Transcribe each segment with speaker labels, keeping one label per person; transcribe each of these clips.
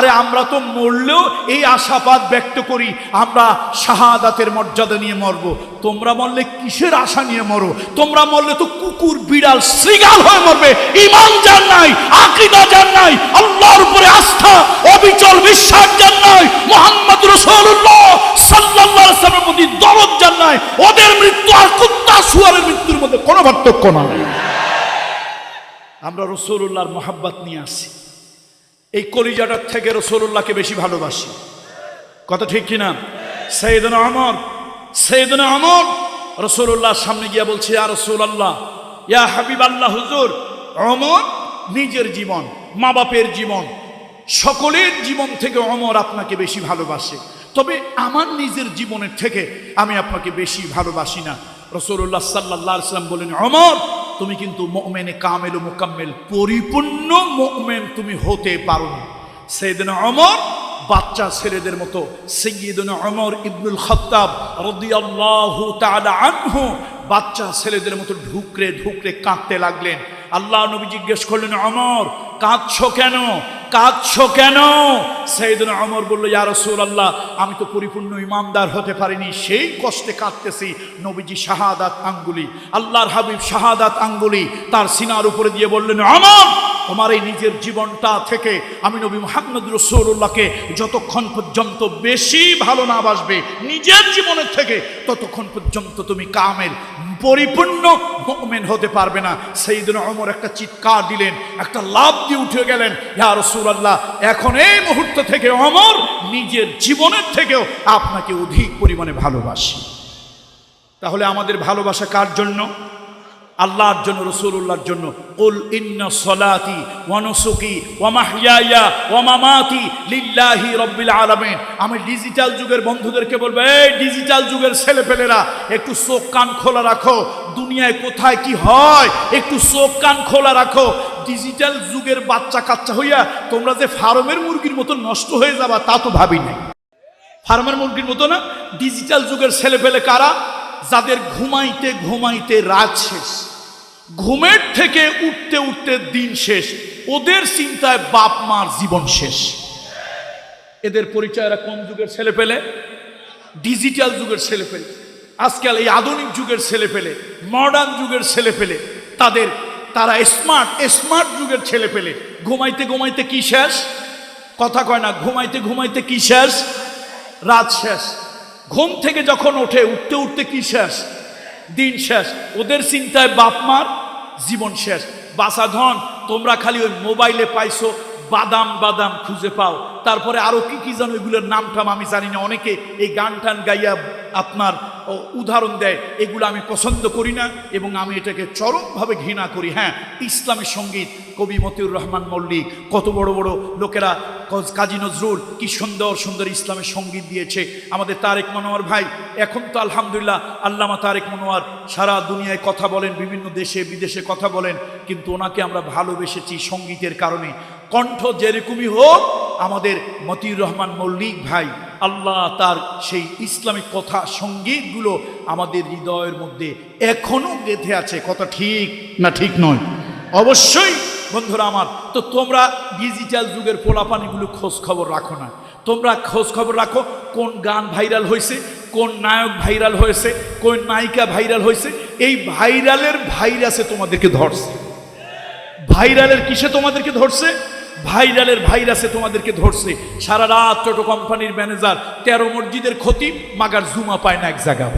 Speaker 1: আরে আমরা তো মরলেও এই আশাবাদ ব্যক্ত করি আমরা শাহাদাতের মর্যাদা নিয়ে মরব। তোমরা মরলে কিসের আশা নিয়ে মরো? তোমরা মরলে তো কুকুর বিড়াল শৃগাল হয়ে মরবে। ঈমান যার নাই, আকীদা যার নাই, আল্লাহর উপরে আস্থা অবিচল বিশ্বাস যার নাই, মুহাম্মদ রাসূলুল্লাহ সাল্লাল্লাহু আলাইহি ওয়াসাল্লামের প্রতি দরদ যার নাই, ওদের মৃত্যু আর কুত্তা শুয়ারের মৃত্যুর মধ্যে কোনো পার্থক্য নাই। আমরা রাসূলুল্লাহর মহব্বত নিয়ে আসি, এই কলিজাটার থেকে রাসূলুল্লাহকে বেশি ভালোবাসি। কথা ঠিক কিনা? সাইয়েদনা ওমর রাসূলুল্লাহর সামনে গিয়ে বলছে, ইয়া রাসূলুল্লাহ, ইয়া হাবিবাল্লাহ, হুজুর, ওমর নিজের জীবন, মা বাপের জীবন, সকলের জীবন থেকে ওমর আপনাকে বেশি ভালোবাসে, তবে আমার নিজের জীবনের থেকে আমি আপনাকে বেশি ভালোবাসি না। রাসূলুল্লাহ সাল্লাল্লাহু আলাইহি ওয়াসাল্লাম বলেন, ওমর তুমি কিন্তু মুমিনে কামেল ও মুকাম্মেল, পরিপূর্ণ মুমিন তুমি হতে পারো না। সাইয়েদনা ওমর বাচ্চা ছেলেদের মতো, সাইয়েদনা ওমর ইবনুল খাত্তাব রাদিয়াল্লাহু তাআলা আনহু বাচ্চা ছেলেদের মতো ঢুকরে ঢুকরে কাঁদতে লাগলেন। আল্লাহ নবী জিজ্ঞেস করলেন, ওমর কাঁদছো কেন, কাঁদছো কেন? সাইয়েদনা ওমর বলল, ইয়া রাসূলুল্লাহ, আমি তো পরিপূর্ণ ইমানদার হতে পারিনি, সেই কষ্টে কাঁদতেছি। নবীজি শাহাদাত আঙ্গুলি, আল্লাহর হাবিব শাহাদাত আঙ্গুলি তার সিনার উপরে দিয়ে বললেন, ওমর তোমার এই নিজের জীবনটা থেকে আমি নবী মুহাম্মদ রাসূলুল্লাহকে যতক্ষণ পর্যন্ত বেশি ভালো না বাসবে নিজের জীবনের থেকে, ততক্ষণ পর্যন্ত তুমি কামেল পরিপূর্ণ মুমিন হতে পারবে না। সাইয়েদনা ওমর একটা চিৎকার দিলেন, একটা লাফ দিয়ে উঠে গেলেন, ইয়া রাসূলুল্লাহ, এখন এই মুহূর্ত থেকে ওমর নিজের জীবনের থেকেও আপনাকে অধিক পরিমাণে ভালোবাসি। তাহলে আমাদের ভালোবাসা কার জন্য? আল্লাহর জন্য, রাসূলুল্লাহর জন্য। কুল ইন্না সলাতি ওয়া নুসুকি ওয়া মাহইয়ায়া ওয়া মামাতি লিল্লাহি রাব্বিল আলামিন। আমি ডিজিটাল যুগের বন্ধুদেরকে বলবো, এই ডিজিটাল যুগের ছেলেপেলেরা একটু চোখ কান খোলা রাখো, দুনিয়ায় কোথায় কি হয় একটু চোখ কান খোলা রাখো। ডিজিটাল যুগের বাচ্চা কাচ্চা হইয়া তোমরা যে ফার্মের মুরগির মতো নষ্ট হয়ে যাবা তা তো ভাবি নাই। ফার্মের মুরগির মতো না, ডিজিটাল যুগের ছেলেপেলে কারা? যাদের ঘুমাইতে ঘুমাইতে রাত শেষ, ঘুমের থেকে উঠতে উঠতে দিন শেষ, ওদের চিন্তায় বাপ মার জীবন শেষ। এদের পরিচয় এরা কোন যুগের ছেলেপেলে? ডিজিটাল যুগের ছেলেপেলে। আজকাল এই আধুনিক যুগের ছেলেপেলে, মডার্ন যুগের ছেলেপেলে, তারা স্মার্ট যুগের ছেলেপেলে। ঘুমাইতে ঘুমাইতে কি শেষ? কথা কয় না, ঘুমাইতে ঘুমাইতে কি শেষ? রাত শেষ। ঘুম থেকে যখন ওঠে উঠতে উঠতে কি শেষ? দিন শেষ। ওদের চিন্তায় বাপ মার জীবন শেষ। বাসা ধন, তোমরা খালি ওই মোবাইলে পাইছো বাদাম বাদাম খুঁজে পাও, তারপরে আরো কি কি জানো, এগুলোর নাম টাম আমি জানি না। অনেকে এই গান টান গাইয়া আপনার উদাহরণ দেয়, এগুলো আমি পছন্দ করি না এবং আমি এটাকে চরমভাবে ঘৃণা করি। হ্যাঁ, ইসলামী সঙ্গীত, কবি মতিউর রহমান মল্লিক, কত বড় বড় লোকেরা, কাজী নজরুল, কি সুন্দর সুন্দর ইসলামের সঙ্গীত দিয়েছে। আমাদের তারেক মনোয়ার ভাই, এখন তো আলহামদুলিল্লাহ আল্লামা তারেক মনোয়ার সারা দুনিয়ায় কথা বলেন, বিভিন্ন দেশে বিদেশে কথা বলেন, কিন্তু ওনাকে আমরা ভালোবেসেছি সঙ্গীতের কারণে। কণ্ঠ যেরকমই হোক, আমাদের মতিউর রহমান মল্লিক ভাই, আল্লাহ তার সেই ইসলামিক কথা সঙ্গীতগুলো আমাদের হৃদয়ের মধ্যে এখনো গেঁথে আছে। কথা ঠিক না ঠিক নয়? অবশ্যই বন্ধুরা আমার। তো তোমরা ডিজিটাল যুগের পোলাপানিগুলো খোঁজ খবর রাখো না। তোমরা খোঁজ খবর রাখো কোন গান ভাইরাল হয়েছে, কোন নায়ক ভাইরাল হয়েছে, কোন নায়িকা ভাইরাল হয়েছে। এই ভাইরালের ভাইরাসে তোমাদেরকে ধরছে। ভাইরালের কিসে তোমাদেরকে ধরছে? ভাইরালের ভাইরাসে তোমাদেরকে ধরছে। সারা রাত টোটো কোম্পানির ম্যানেজার 13 মসজিদের খতিব, মাগার জুমা পায় না এক জায়গায়।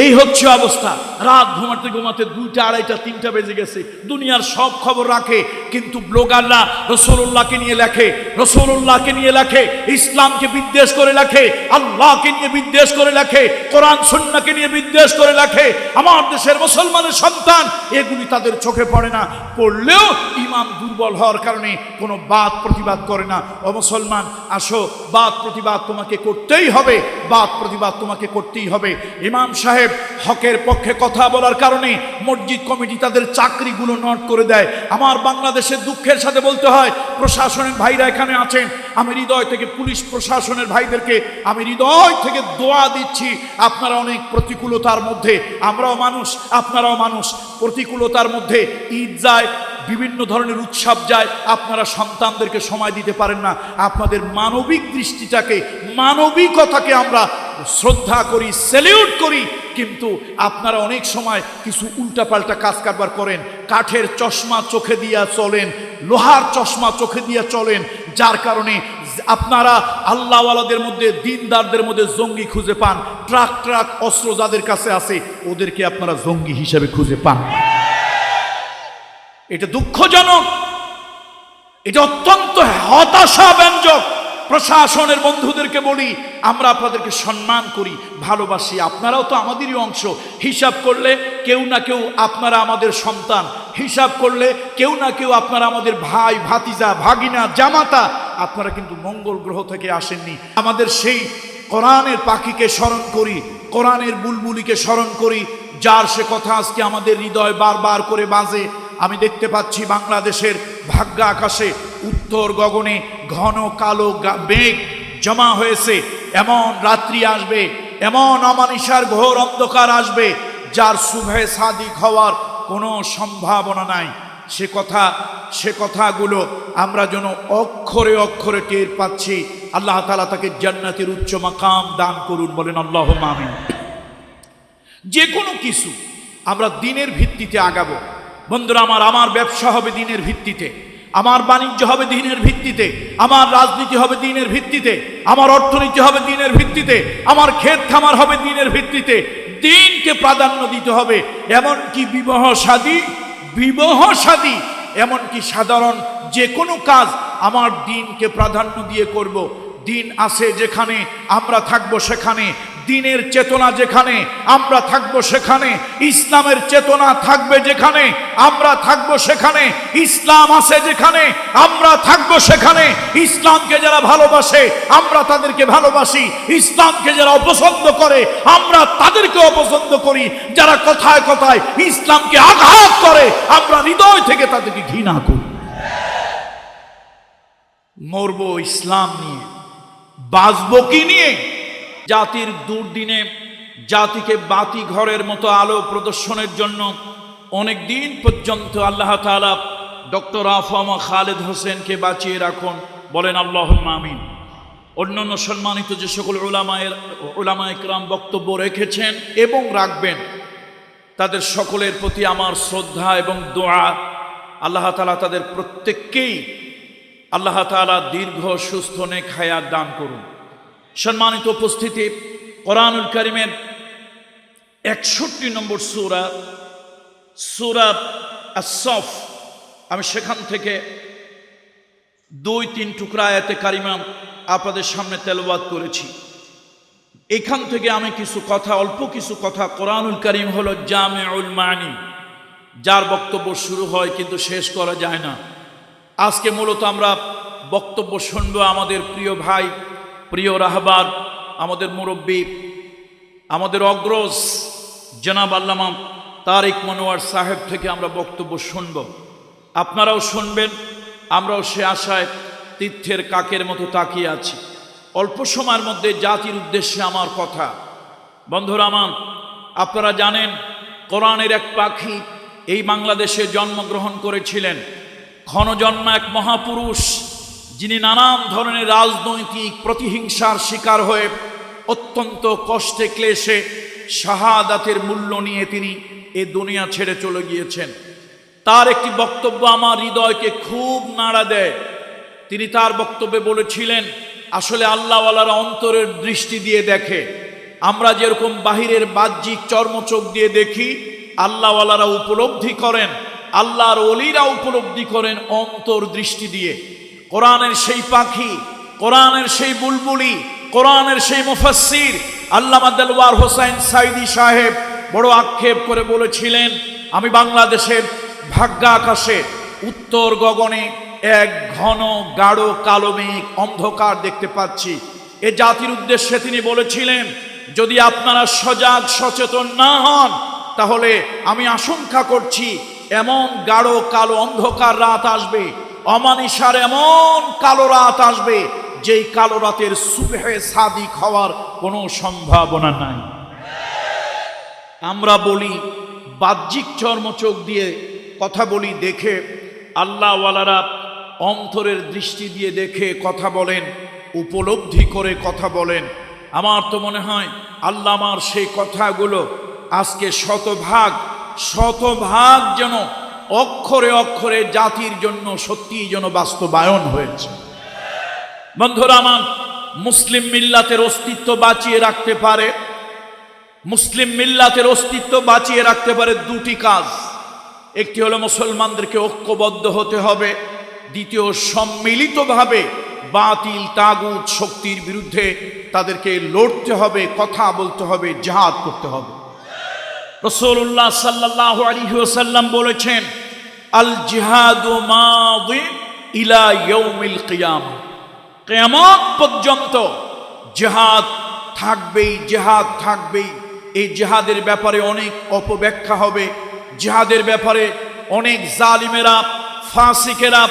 Speaker 1: এই হচ্ছে অবস্থা। রাত ঘুমাতে ঘুমাতে 2টা, 2:30, 3টা বেজে গেছে। দুনিয়ার সব খবর রাখে, কিন্তু ব্লগাররা রাসূলুল্লাহকে নিয়ে লেখে, রাসূলুল্লাহকে নিয়ে লেখে, ইসলামকে বিদ্বেষ করে লেখে, আল্লাহকে নিয়ে বিদ্বেষ করে লেখে, কোরআন সুন্নাহকে নিয়ে বিদ্বেষ করে লেখে। আমার দেশের মুসলমানের সন্তান এগুলি তাদের চোখে পড়ে না, পড়লেও ইমান দুর্বল হওয়ার কারণে কোনো বাদ প্রতিবাদ করে না। ও মুসলমান, আসো, বাদ প্রতিবাদ তোমাকে করতেই হবে, বাদ প্রতিবাদ তোমাকে করতেই হবে। ইমাম সাহেব হকের পক্ষে কথা বলার কারণে মসজিদ কমিটি তাদের চাকরিগুলো নট করে দেয়। আমার বাংলাদেশের দুঃখের সাথে বলতে হয়, প্রশাসনের ভাইরা এখানে আছেন, আমি হৃদয় থেকে পুলিশ প্রশাসনের ভাইদেরকে আমি হৃদয় থেকে দোয়া দিচ্ছি। আপনারা অনেক প্রতিকূলতার মধ্যে, আমরাও মানুষ, আপনারাও মানুষ, প্রতিকূলতার মধ্যে ঈদ যায়, বিভিন্ন ধরনের উৎসব যায়, আপনারা সন্তানদেরকে সময় দিতে পারেন না। আপনাদের মানবিক দৃষ্টিটাকে, মানবিকতাকে আমরা শ্রদ্ধা করি, স্যালিউট করি, কিন্তু আপনারা অনেক সময় কিছু উল্টাপাল্টা কাজ কারবার করেন। কাঠের চশমা চোখে দিয়া চলেন, লোহার চশমা চোখে দিয়া চলেন, যার কারণে আপনারা আল্লাহওয়ালাদের মধ্যে, দিনদারদের মধ্যে জঙ্গি খুঁজে পান। ট্রাক ট্রাক অস্ত্র যাদের কাছে আছে ওদেরকে আপনারা জঙ্গি হিসেবে খুঁজে পান। এটা দুঃখজনক, এটা অত্যন্ত হতাশাব্যঞ্জক। প্রশাসনের বন্ধুদেরকে বলি, আমরা আপনাদেরকে সম্মান করি, ভালোবাসি, আপনারাও তো আমাদেরই অংশ। হিসাব করলে কেউ না কেউ আপনারা আমাদের সন্তান, হিসাব করলে কেউ না কেউ আপনারা আমাদের ভাই, ভাতিজা, ভাগিনা, জামাতা। আপনারা কিন্তু মঙ্গল গ্রহ থেকে আসেননি। আমাদের সেই কোরআনের পাখিকে স্মরণ করি, কোরআনের বুলবুলিকে স্মরণ করি, যার সে কথা আজকে আমাদের হৃদয় বারবার করে বাজে। আমি দেখতে পাচ্ছি বাংলাদেশের ভাগ্য আকাশে, উত্তর গগনে ঘন কালো মেঘ জমা হয়েছে। এমন রাত্রি আসবে, এমন অমানিসার ঘোর অন্ধকার আসবে, যার সুবহে সাদিক হওয়ার কোনো সম্ভাবনা নাই। সে কথাগুলো আমরা যেন অক্ষরে অক্ষরে টের পাচ্ছি। আল্লাহ তাআলা তাকে জান্নাতের উচ্চ মাকাম দান করুন, বলেন আল্লাহুম্মা আমিন। যে কোনো কিছু আমরা দিনের ভিত্তিতে আগাবো। বন্ধুরা আমার ব্যবসা হবে দিনের ভিত্তিতে, আমার বাণিজ্য হবে দিনের ভিত্তিতে, আমার রাজনীতি হবে দিনের ভিত্তিতে, আমার অর্থনীতি হবে দিনের ভিত্তিতে, আমার ক্ষেত খামার হবে দিনের ভিত্তিতে। দিনকে প্রাধান্য দিতে হবে। এমনকি বিবাহ শাদী, এমনকি সাধারণ যে কোনো কাজ আমার দিনকে প্রাধান্য দিয়ে করব। দিন আছে যেখানে আমরা থাকবো সেখানে, দিনের চেতনা যেখানে আমরা থাকবো সেখানে, ইসলামের চেতনা থাকবে যেখানে আমরা থাকবো সেখানে, ইসলাম আছে যেখানে আমরা থাকবো সেখানে। ইসলামকে যারা ভালোবাসে আমরা তাদেরকে ভালোবাসি, ইসলামকে যারা অপছন্দ করে আমরা তাদেরকে অপছন্দ করি, যারা কথায় কথায় ইসলামকে আঘাত করে আমরা হৃদয় থেকে তাদেরকে ঘৃণা করি। মরবো ইসলাম নিয়ে, বাঁচবো কি নিয়ে? জাতির দুর্দিনে জাতিকে বাতি ঘরের মতো আলো প্রদর্শনের জন্য অনেক দিন পর্যন্ত আল্লাহ তাআলা ডক্টর আফামা খালেদ হোসেনকে বাঁচিয়ে রাখুন, বলেন আল্লাহুম্মা আমিন। অন্যান্য সম্মানিত যে সকল উলামা ইকরাম বক্তব্য রেখেছেন এবং রাখবেন, তাদের সকলের প্রতি আমার শ্রদ্ধা এবং দোয়া। আল্লাহ তাআলা তাদের প্রত্যেককেই আল্লাহ তাআলা দীর্ঘ সুস্থ নেক হায়াত দান করুন। সম্মানিত উপস্থিতি, কোরআনুল কারীমের 61 নম্বর সূরা আস-সফ, আমি সেখান থেকে 2-3 টুকরা আয়াতে কারিমা আপনাদের সামনে তেলাওয়াত করেছি। এখান থেকে আমি অল্প কিছু কথা, কোরআনুল কারীম হলো জামিউল মানি, যার বক্তব্য শুরু হয় কিন্তু শেষ করা যায় না। আজকে মূলত আমরা বক্তব্য শুনব আমাদের প্রিয় ভাই, প্রিয় রাহবার, আমাদের মুরব্বী, আমাদের অগ্রজ জনাব আল্লামা তারেক মনোয়ার সাহেব থেকে আমরা বক্তব্য শুনব। আপনারাও শুনবেন, আমরাও সে আশায় তীর্থের কাকের মতো তাকিয়ে আছি। অল্প সময়ের মধ্যে জাতির উদ্দেশ্যে আমার কথা। বন্ধুরা আমার, আপনারা জানেন কোরআনের এক পাখি এই বাংলাদেশে জন্মগ্রহণ করেছিলেন। ক্ষণজন্মা এক মহাপুরুষ, যিনি নানান ধরনের রাজনৈতিক প্রতিহিংসার শিকার হয়ে অত্যন্ত কষ্টে ক্লেশে শাহাদাতের মূল্য নিয়ে তিনি এ দুনিয়া ছেড়ে চলে গিয়েছেন। তার একটি বক্তব্য আমার হৃদয়কে খুব নাড়া দেয়। তিনি তার বক্তব্যে বলেছিলেন, আসলে আল্লাহওয়ালারা অন্তরের দৃষ্টি দিয়ে দেখে। আমরা যেরকম বাহিরের বাহ্যিক চর্মচোখ দিয়ে দেখি, আল্লাহওয়ালারা উপলব্ধি করেন, আল্লাহর ওলিরা উপলব্ধি করেন অন্তর দৃষ্টি দিয়ে। কোরআনের সেই পাখি, কোরআনের সেই বুলবুলি, কোরআনের সেই মুফাসসির আল্লামা দেলওয়ার হোসাইন সাইদি সাহেব বড় আক্ষেপ করে বলেছিলেন, আমি বাংলাদেশের ভাগ্য আকাশে উত্তর গগনে এক ঘন গাঢ় কালো মেঘ অন্ধকার দেখতে পাচ্ছি। এ জাতির উদ্দেশ্যে তিনি বলেছিলেন, যদি আপনারা সজাগ সচেতন না হন তাহলে আমি আশঙ্কা করছি এমন গাঢ় কালো অন্ধকার রাত আসবে, অমানিসার এমন কালো রাত আসবে, যেই কালো রাতের সুবহে সাদিক হওয়ার কোনো সম্ভাবনা নাই। আমরা বলি বাহ্যিক চর্মচোখ দিয়ে কথা বলি, দেখে আল্লাহওয়ালারা অন্তরের দৃষ্টি দিয়ে দেখে কথা বলেন, উপলব্ধি করে কথা বলেন। আমার তো মনে হয় আল্লাহ আমার সেই কথাগুলো আজকে শতভাগ যেন অক্ষরে অক্ষরে জাতির জন্য সত্যিই যেন বাস্তবায়ন হয়েছে। বন্ধুরা আমার, মুসলিম মিল্লাতের অস্তিত্ব বাঁচিয়ে রাখতে পারে, মুসলিম মিল্লাতের অস্তিত্ব বাঁচিয়ে রাখতে পারে দুটি কাজ। একটি হলো মুসলমানদেরকে ঐক্যবদ্ধ হতে হবে, দ্বিতীয় সম্মিলিতভাবে বাতিল তাগুত শক্তির বিরুদ্ধে তাদেরকে লড়তে হবে, কথা বলতে হবে, জিহাদ করতে হবে। রাসূলুল্লাহ সাল্লাল্লাহু আলাইহি ওয়াসাল্লাম বলেছেন, আল জিহাদু মাদি ইলা ইয়াউমিল কিয়ামা, কিয়ামত পর্যন্ত জিহাদ থাকবেই। এই জিহাদের ব্যাপারে অনেক অপব্যাখ্যা হবে, জিহাদের ব্যাপারে অনেক জালিমেরা, ফাসিকেরা,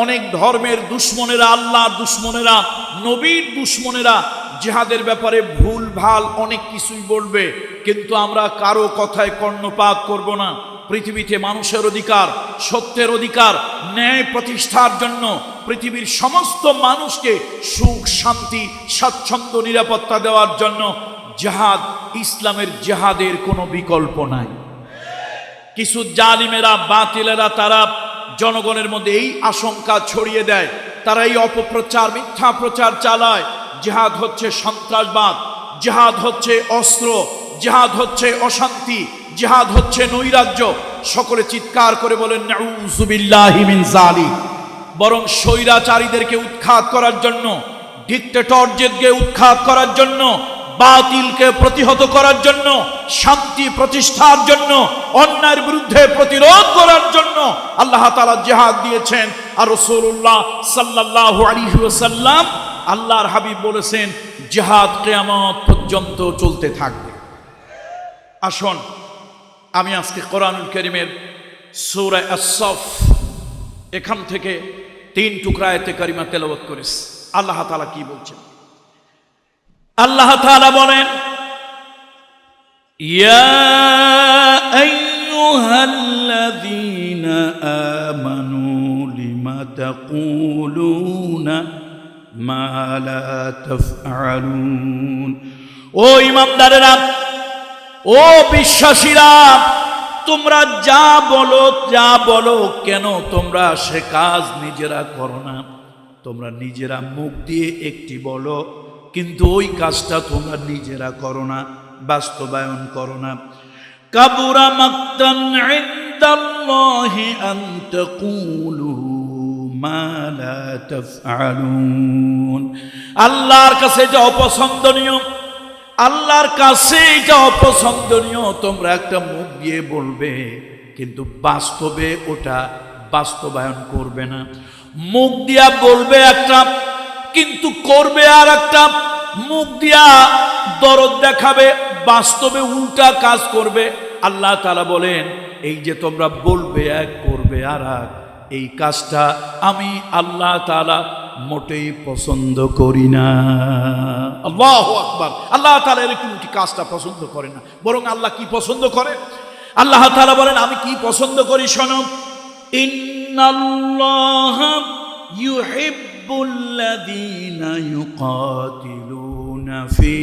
Speaker 1: অনেক ধর্মের দুশ্মনেরা, আল্লাহর দুশ্মনেরা, নবীর দুশ্মনেরা জিহাদের ব্যাপারে ভুল ভাল অনেক কিছুই বলবে, কিন্তু আমরা কারো কথায় কর্ণপাত করব না। পৃথিবীতে মানুষের অধিকার, সত্যের অধিকার, ন্যায় প্রতিষ্ঠার জন্য পৃথিবীর সমস্ত মানুষকে সুখ, শান্তি, স্বাচ্ছন্দ্য, নিরাপত্তা দেওয়ার জন্য জিহাদ, ইসলামের জিহাদের কোনো বিকল্প নাই। কিছু জালিমেরা, বাতিলেরা তারা জনগণের মধ্যে এই আশঙ্কা ছড়িয়ে দেয়, তারা এই অপপ্রচার, মিথ্যা প্রচার চালায়, জিহাদ হচ্ছে সন্ত্রাসবাদ, জিহাদ হচ্ছে অস্ত্র, জিহাদ হচ্ছে অশান্তি, জিহাদ হচ্ছে নৈরাজ্য। সকলে চিৎকার করে বলেন নাউযু বিল্লাহি মিন যালিক। বরং স্বৈরাচারীদেরকে উৎখাত করার জন্য, ডিক্টেটরদেরকে উৎখাত করার জন্য, বাতিলকে প্রতিহত করার জন্য, শান্তি প্রতিষ্ঠার জন্য, অন্যায়ের বিরুদ্ধে প্রতিরোধ করার জন্য আল্লাহ তাআলা জিহাদ দিয়েছেন। আর রাসূলুল্লাহ সাল্লাল্লাহু আলাইহি ওয়াসাল্লাম, আল্লাহর হাবিব বলেছেন, জিহাদ কিয়ামত পর্যন্ত চলতে থাকবে। আসুন আমি আজকে কোরআনুল কারীমের সূরা আস-সাফ এখান থেকে 3 টুকরা আয়াতে কারিমা তেলাওয়াত করেছি। আল্লাহ তাআলা কি বলছেন? আল্লাহ তাআলা বলেন, ইয়া আইয়ুহাল্লাযীনা আমানু লিমা তাকুলুনা মা লা তাফআলুন। ও ঈমানদারেরা, ও বিশ্বাসীরা, তোমরা যা বলো কেন তোমরা সে কাজ নিজেরা করো না। তোমরা নিজেরা মুখ দিয়ে একটি বলো, কিন্তু ওই কাজটা তোমরা নিজেরা করো না, বাস্তবায়ন করো না। কাবুরা মাকতান ইনদাল্লাহি আন তাকুলু মা লা তাফআলুন। আল্লাহর কাছে এটা অপছন্দনীয়, আল্লাহর কাছে এটা অপছন্দনীয়। তোমরা একটা মুখ দিয়ে বলবে, কিন্তু বাস্তবে ওটা বাস্তবায়ন করবে না। মুখ দিয়া বলবে একটা, কিন্তু করবে আর একটা। মুখ দিয়া দরদ দেখাবে, বাস্তবে উল্টা কাজ করবে। আল্লাহ তাআলা বলেন, এই যে তোমরা বলবে এক, করবে আর এক, এই কাজটা আমি আল্লাহ তাআলা মোটেই পছন্দ করি না। আল্লাহু আকবার। আল্লাহ তাআলা এরকম কাজটা পছন্দ করে না। বরং আল্লাহ কি পছন্দ করে? আল্লাহ তাআলা বলেন, আমি কি পছন্দ করি শোনো। ইন্নাল্লাহা ইউহিব্বুল্লাযীনা ইউকাতিলুনা ফি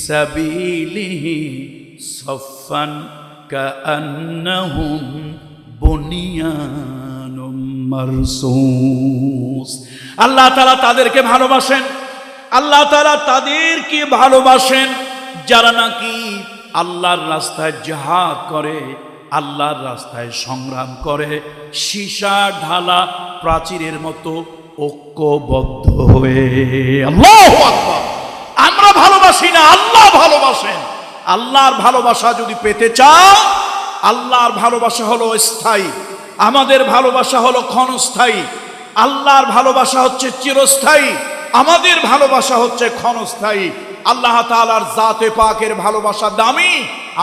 Speaker 1: সাবিলিহি সাফফান কাআন্নাহুম বুনিয়ানুম মারসুস। আল্লাহ তাআলা তাদেরকে ভালোবাসেন, আল্লাহ তাআলা তাদেরকে ভালোবাসেন যারা নাকি আল্লাহর রাস্তায় জিহাদ করে, আল্লাহর রাস্তায় সংগ্রাম করে, সীসা ঢালা প্রাচীরের মতো ঐক্যবদ্ধ হয়ে। আল্লাহু আকবার। আমরা ভালোবাসি না, আল্লাহ ভালোবাসেন। আল্লাহর ভালোবাসা যদি পেতে চাও, আল্লাহর ভালোবাসা হলো স্থায়ী, আমাদের ভালোবাসা হলো ক্ষণস্থায়ী। আল্লাহর ভালোবাসা হচ্ছে চিরস্থায়ী, আমাদের ভালোবাসা হচ্ছে ক্ষণস্থায়ী। আল্লাহ তাআলার জাতে পাকের ভালোবাসা দামি,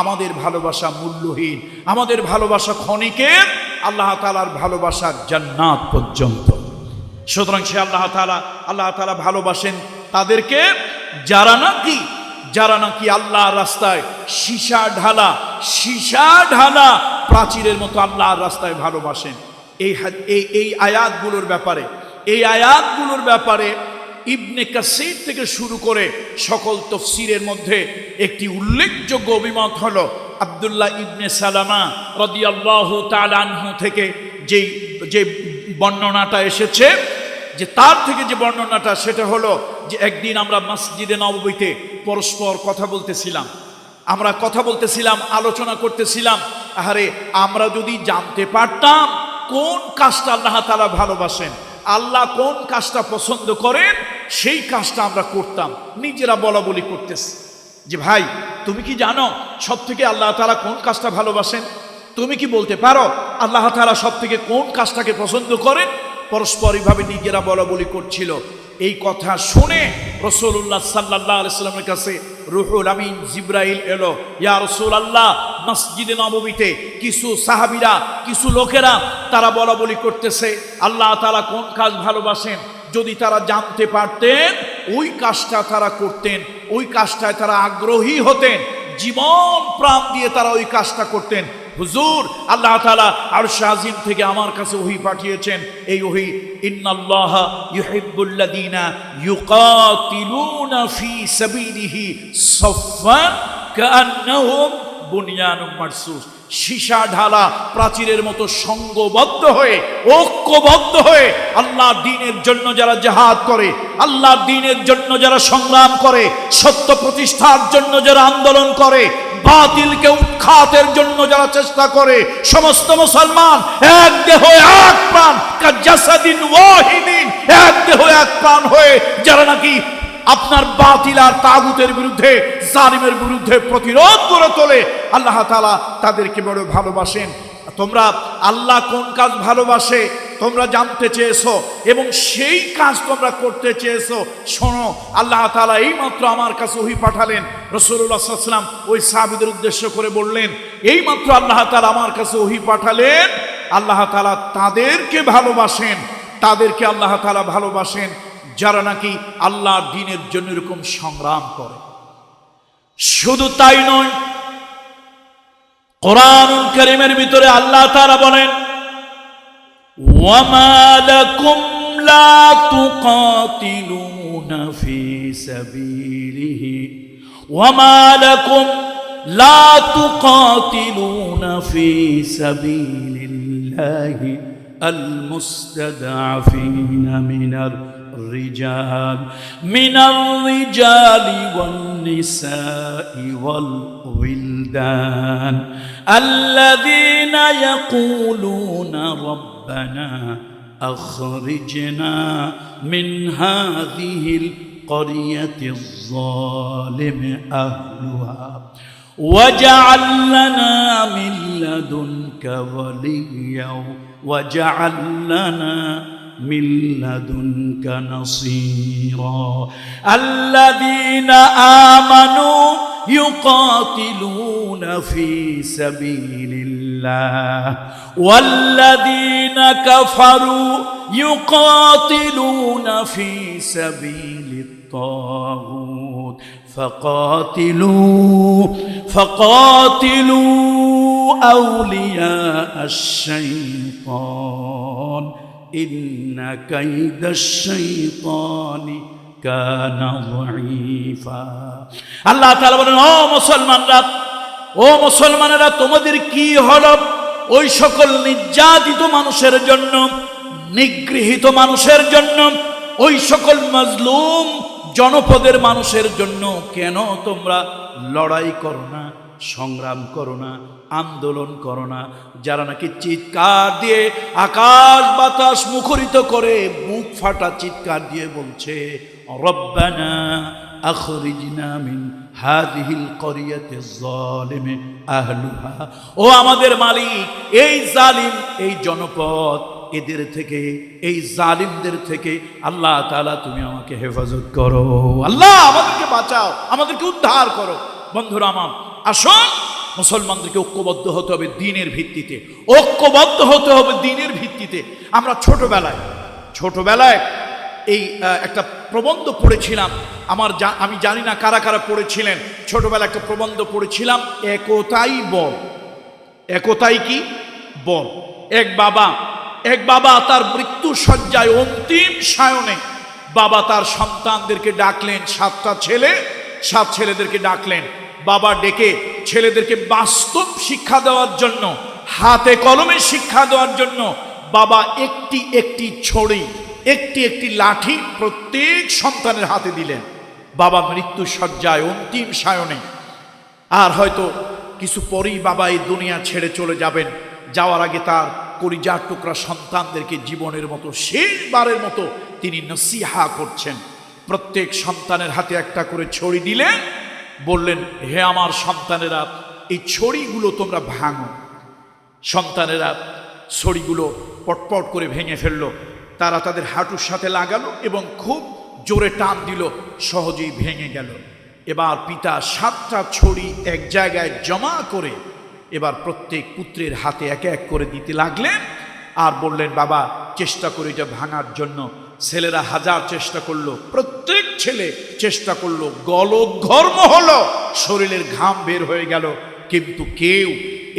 Speaker 1: আমাদের ভালোবাসা মূল্যহীন। আমাদের ভালোবাসা ক্ষণিকের, আল্লাহ তাআলার ভালোবাসা জান্নাত পর্যন্ত। সুতরাং সে আল্লাহ তাআলা ভালোবাসেন তাদেরকে যারা নাকি আল্লাহর রাস্তায় সীসা ঢালা প্রাচীরের মতো আল্লাহর রাস্তায় ভালোবাসেন। এই আয়াতগুলোর ব্যাপারে ইবনে কাসির থেকে শুরু করে সকল তাফসীরের মধ্যে একটি উল্লেখযোগ্য অভিমত হলো আব্দুল্লাহ ইবনে সালামা রাদিয়াল্লাহু তাআলা আনহু থেকে যে বর্ণনাটা এসেছে, যে তার থেকে যে বর্ণনাটা সেটা হলো যে একদিন আমরা মসজিদে নববীতে পরস্পর কথা বলতেছিলাম, আলোচনা করতেছিলাম। আরে আমরা যদি জানতে পারতাম কোন কাজটা আল্লাহ তাআলা ভালোবাসেন, আল্লাহ কোন কাজটা পছন্দ করেন, সেই কাজটা আমরা করতাম। নিজেরা বলা বলি করতেছি যে ভাই তুমি কি জানো সব থেকে আল্লাহ তাআলা কোন কাজটা ভালোবাসেন? তুমি কি বলতে পারো আল্লাহ তাআলা সব থেকে কোন কাজটাকে পছন্দ করেন? পরস্পর এইভাবে নিজেরা বলা বলি করছিল। এই কথা শুনে রাসূলুল্লাহ সাল্লাল্লাহু আলাইহি ওয়াসাল্লামের কাছে রূহুল আমিন জিবরাইল এলো। ইয়া রাসূলুল্লাহ, মসজিদে নববীতে কিছু সাহাবীরা, কিছু লোকেরা তারা বলা বলি করতেছে আল্লাহ তাআলা কোন কাজ ভালোবাসেন। যদি তারা জানতে পারতেন ওই কাজটা তারা করতেন, ওই কাজটায় তারা আগ্রহী হতেন, জীবন প্রাণ দিয়ে তারা ওই কাজটা করতেন। হুজুর, আল্লাহ তাআলা আরশ আজিম থেকে আমার কাছে ওহী পাঠিয়েছেন। এই ওহী, ইন্নাল্লাহা ইউহিব্বুল্লাযীনা ইউকাতিলুনা ফী সাবিলিহি সাফফান কাআন্নাহুম বুনয়ানুম মারসুস। সীসা ঢালা প্রাচীরের মতো সংঘবদ্ধ হয়ে, ঐক্যবদ্ধ হয়ে আল্লাহর দ্বীনের জন্য যারা জিহাদ করে, আল্লাহর দ্বীনের জন্য যারা সংগ্রাম করে, সত্য প্রতিষ্ঠার জন্য যারা আন্দোলন করে, বাতিলকে উৎখাতের জন্য যারা চেষ্টা করে, সমস্ত মুসলমান এক দেহ এক প্রাণ, কাজাসাদিন ওয়াহিদিন, এক দেহ এক প্রাণ হয়ে যারা নাকি আপনার বাতিল আর তাগুতের বিরুদ্ধে, জালিমের বিরুদ্ধে প্রতিরোধ করে তোলে, আল্লাহ তাআলা তাদেরকে বড় ভালোবাসেন। তোমরা আল্লাহ কোন কাজ ভালোবাসে তোমরা জানতে চেয়েছো এবং সেই কাজ তোমরা করতে চেয়েছো। শোনো, আল্লাহ তাআলা এইমাত্র আমার কাছে ওহী পাঠালেন। রাসূলুল্লাহ সাল্লাল্লাহু আলাইহি ওয়াসাল্লাম ওই সাহাবীদের উদ্দেশ্য করে বললেন, এইমাত্র আল্লাহ তাআলা আমার কাছে ওহী পাঠালেন, আল্লাহ তাআলা তাদেরকে ভালোবাসেন, তাদেরকে আল্লাহ তাআলা ভালোবাসেন যারা নাকি আল্লাহর দ্বীনের জন্য এরকম সংগ্রাম করে। শুধু তাই নয়, কোরআনুল কারীমের ভিতরে আল্লাহ তাআলা বলেন, ওয়ামা লাকুম লা তুকাতিলুনা ফী সাবিলিহি ওয়ামা লাকুম লা তুকাতিলুনা ফী সাবিলিল্লাহি আল মুস্তাদআফিনা من الرجال والنساء والولدان الذين يقولون ربنا أخرجنا من هذه القرية الظالم أهلها واجعل لنا من لدنك وليا واجعل لنا من لدنك نصيرا الذين آمنوا يقاتلون في سبيل الله والذين كفروا يقاتلون في سبيل الطاغوت فقاتلوا أولياء الشيطان إن كيد الشيطان كان ضعيفا আল্লাহ তাআলা বলেন, ও মুসলমানেরা তোমাদের কি হলো? ওই সকল নির্যাতিত মানুষের জন্য, নিগৃহীত মানুষের জন্য, ওই সকল মাজলুম জনপদের মানুষের জন্য কেন তোমরা লড়াই করো না, সংগ্রাম করো না, আন্দোলন করো না? যারা নাকি চিৎকার দিয়ে আকাশ বাতাস মুখরিত করে, মুখ ফাটা চিৎকার দিয়ে বলছে, রব্বানা আখরিজনা মিন হাযিহিল ক্বরিয়াতিজ যালিমি আহলুহা, ও আমাদের মালিক, এই জালিম, এই জনপদ, এদের থেকে, এই জালিমদের থেকে আল্লাহ তাআলা তুমি আমাকে হেফাজত করো, আল্লাহ আমাদেরকে বাঁচাও, আমাদেরকে উদ্ধার করো। বন্ধুরা আমার, আসুন মুসলমানদেরকে ঐক্যবদ্ধ হতে হবে দ্বীনের ভিত্তিতে, ঐক্যবদ্ধ হতে হবে দ্বীনের ভিত্তিতে। আমরা ছোটবেলায় এই একটা প্রবন্ধ পড়েছিলাম, আমি জানি না কারা কারা পড়েছিলেন। ছোটবেলায় একটা প্রবন্ধ পড়েছিলাম, একতাই বল। একতাই কি? বল। এক বাবা এক বাবা তার মৃত্যু শয্যায় অন্তিম সায়নে বাবা তার সন্তানদেরকে ডাকলেন, 7টা ছেলে, 7 ছেলেদেরকে ডাকলেন। বাবা ডেকে ছেলেদেরকে বাস্তব শিক্ষা দেওয়ার জন্য, হাতে কলমে শিক্ষা দেওয়ার জন্য বাবা একটি একটি ছড়ি, একটি একটি লাঠি প্রত্যেক সন্তানের হাতে দিলেন। বাবা মৃত্যু শয্যায় অন্তিম সায়নে। আর হয়তো কিছু পরেই বাবা এই দুনিয়া ছেড়ে চলে যাবেন। যাওয়ার আগে তার কলিজার টুকরা সন্তানদেরকে জীবনের মতো শেষবারের মতো তিনি নসিহা করছেন। প্রত্যেক সন্তানের হাতে একটা করে ছড়ি দিলেন, বললেন, হে আমার সন্তানেরা, এই ছড়িগুলো তোমরা ভাঙো। সন্তানেরা ছড়িগুলো পটপট করে ভেঙে ফেললো। তারা তাদের হাঁটুর সাথে লাগালো এবং খুব জোরে টান দিল, সহজেই ভেঙে গেল। এবার পিতা 7টা ছড়ি এক জায়গায় জমা করে এবার প্রত্যেক পুত্রের হাতে এক এক করে দিতে লাগলেন আর বললেন, বাবা চেষ্টা করে এটা ভাঙার জন্য। ছেলেরা হাজার চেষ্টা করলো, প্রত্যেক ছেলে চেষ্টা করলো, গলদঘর্ম হলো, শরীরের ঘাম বের হয়ে গেল, কিন্তু কেউ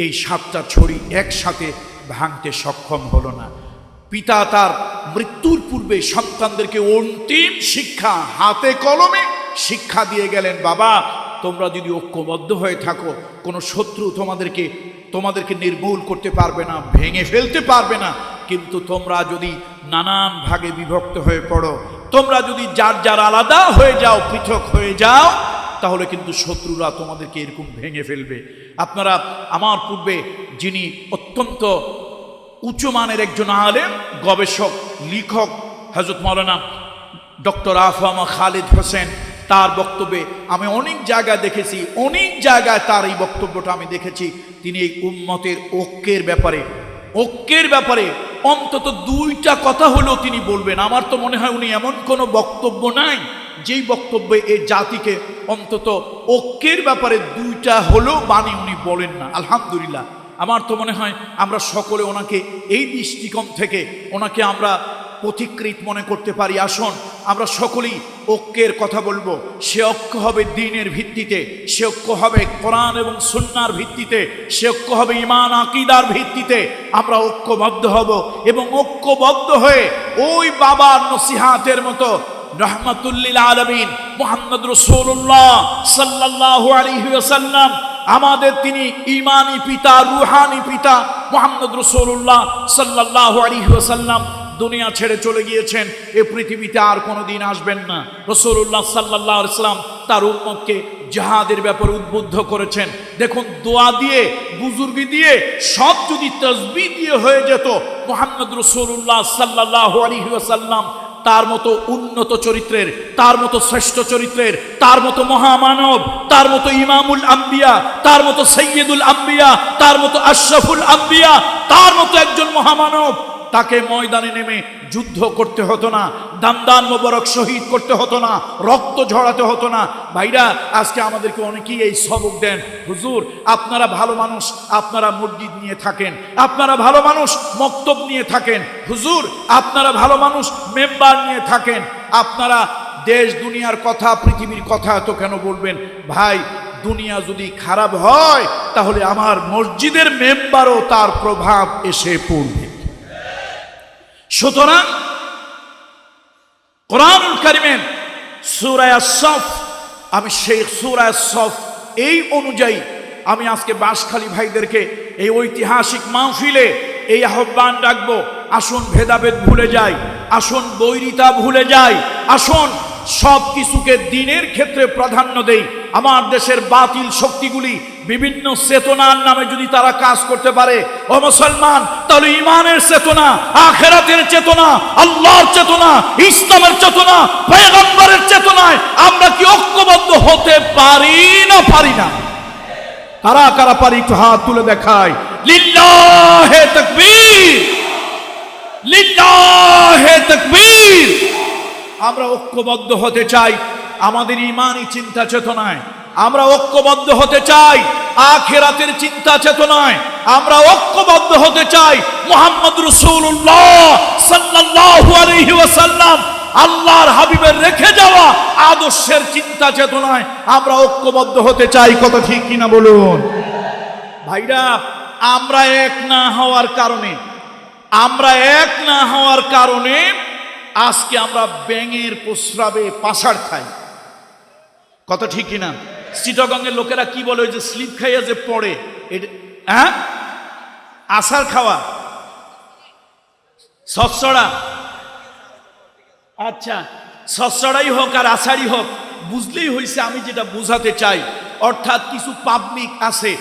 Speaker 1: এই 7টা ছড়ি একসাথে ভাঙতে সক্ষম হলো না। পিতা তার মৃত্যুর পূর্বে সন্তানদেরকে অন্তিম শিক্ষা, হাতে কলমে শিক্ষা দিয়ে গেলেন, বাবা তোমরা যদি ঐক্যবদ্ধ হয়ে থাকো, কোনো শত্রু তোমাদেরকে নির্মূল করতে পারবে না, ভেঙে ফেলতে পারবে না। কিন্তু তোমরা যদি নানান ভাগে বিভক্ত হয়ে পড়ো, তোমরা যদি যার যার আলাদা হয়ে যাও, পৃথক হয়ে যাও, তাহলে কিন্তু শত্রুরা তোমাদেরকে এরকম ভেঙে ফেলবে। আপনারা আমার পূর্বে যিনি অত্যন্ত উচ্চমানের একজন আলেম, গবেষক, লেখক, হযরত মাওলানা ডক্টর আফামা খালিদ হোসেন, তার বক্তব্যে আমি অনেক জায়গায় দেখেছি, অনেক জায়গায় তার এই বক্তব্যটা আমি দেখেছি। তিনি এই উম্মতের ঐক্যের ব্যাপারে অন্তত 2টা কথা হলেও তিনি বলবেন। আমার তো মনে হয় উনি এমন কোনো বক্তব্য নাই যেই বক্তব্যে এই জাতিকে অন্তত ঐক্যের ব্যাপারে 2টা হলেও বাণী উনি বলেন না। আলহামদুলিল্লাহ, আমার তো মনে হয় আমরা সকলে ওনাকে এই দৃষ্টিকোণ থেকে ওনাকে আমরা পথিকৃত মনে করতে পারি। আসুন আমরা সকলেই ঐক্যের কথা বলবো। সে ঐক্য হবে দ্বীনের ভিত্তিতে, সে ঐক্য হবে কোরআন এবং সুন্নাহর ভিত্তিতে, সে ঐক্য হবে ঈমান আকীদার ভিত্তিতে। আমরা ঐক্যবদ্ধ হব এবং ঐক্যবদ্ধ হয়ে ওই বাবার নসিহাতের মতো রাহমাতুল লিল আলামিন মুহাম্মদ রাসূলুল্লাহ সাল্লাল্লাহু আলাইহি ওয়াসাল্লাম, আমাদের তিনি ঈমানি পিতা, রূহানি পিতা মুহাম্মদ রাসূলুল্লাহ সাল্লাল্লাহু আলাইহি ওয়াসাল্লাম দুনিয়া ছেড়ে চলে গিয়েছেন, এ পৃথিবীতে আর কোনোদিন আসবেন না। রাসূলুল্লাহ সাল্লাল্লাহু আলাইহি ওয়াসাল্লাম তার উম্মতকে জিহাদের ব্যাপারে উদ্বুদ্ধ করেছেন। দেখুন, দোয়া দিয়ে, বুজুর্গি দিয়ে, সব যদি তাসবিহ দিয়ে হয়ে যেত, মুহাম্মদ রাসূলুল্লাহ সাল্লাল্লাহু আলাইহি ওয়াসাল্লাম তার মতো উন্নত চরিত্রের, তার মতো শ্রেষ্ঠ চরিত্রের, তার মতো মহামানব, তার মতো ইমামুল আম্বিয়া, তার মতো সৈয়দুল আম্বিয়া, তার মতো আশরাফুল আম্বিয়া, তার মতো একজন মহামানব, তাকে ময়দানে নেমে যুদ্ধ করতে হতো না, দান মোবারক শহীদ করতে হতো না, রক্ত ঝরাতে হতো না। ভাইরা, আজকে আমাদেরকে অনেকেই এই সবক দেন, হুজুর আপনারা ভালো মানুষ, আপনারা মসজিদ নিয়ে থাকেন, আপনারা ভালো মানুষ মক্তব নিয়ে থাকেন, হুজুর আপনারা ভালো মানুষ মেম্বার নিয়ে থাকেন, আপনারা দেশ দুনিয়ার কথা, পৃথিবীর কথা তো কেন বলবেন? ভাই, দুনিয়া যদি খারাপ হয় তাহলে আমার মসজিদের মেম্বারও তার প্রভাব এসে পড়বে। সুতরাং কোরআনুল কারীমের সূরা আস-সফ, আমি সেই সূরা আস-সফ এই অনুযায়ী আমি আজকে বাঁশখালী ভাইদেরকে এই ঐতিহাসিক মাহফিলে এই আহ্বান রাখবো, আসুন ভেদাভেদ ভুলে যাই, আসুন বৈরিতা ভুলে যাই, আসুন সব কিছুকে দ্বীনের ক্ষেত্রে প্রাধান্য দেই। আমার দেশের বাতিল শক্তিগুলি বিভিন্ন চেতনার নামে যদি তারা কাজ করতে পারে, ও মুসলমান, তাহলে ঈমানের চেতনা, আখিরাতের চেতনা, আল্লাহর চেতনা, ইসলামের চেতনা, পয়গম্বরের চেতনায় আমরা কি ঐক্যবদ্ধ হতে পারি না পারি না? কারা কারা পারি একটু হাত তুলে দেখায়। লিল্লাহে তাকবীর, লিল্লাহে তাকবীর। আমরা ঐক্যবদ্ধ হতে চাই আমাদের ঈমানি চিন্তা চেতনায়, আমরা ঐক্যবদ্ধ হতে চাই আখিরাতের চিন্তা চেতনায়, আমরা ঐক্যবদ্ধ হতে চাই মুহাম্মদ রাসূলুল্লাহ সাল্লাল্লাহু আলাইহি ওয়াসাল্লাম আল্লাহর হাবিবের রেখে যাওয়া আদর্শের চিন্তা চেতনায় আমরা ঐক্যবদ্ধ হতে চাই। কত ঠিক কিনা বলুন? ভাইরা, আমরা এক না হওয়ার কারণে আমরা এক না হওয়ার কারণে আজকে আমরা ব্যাঙের প্রস্রাবে পাছাড় খাই। কথা ঠিক কিনা? চিটাগঙ্গের লোকেরা কি বলে, ওই যে স্লিপ খাইয়া যে পড়ে, হ্যাঁ, আষাঢ় খাওয়া, সচ্ছড়া, আচ্ছা সচ্ছড়াই হোক আর আষাঢ়ই হোক, বুঝলেই হয়েছে। আমি যেটা বোঝাতে চাই, অর্থাৎ কিছু পাবলিক আছে,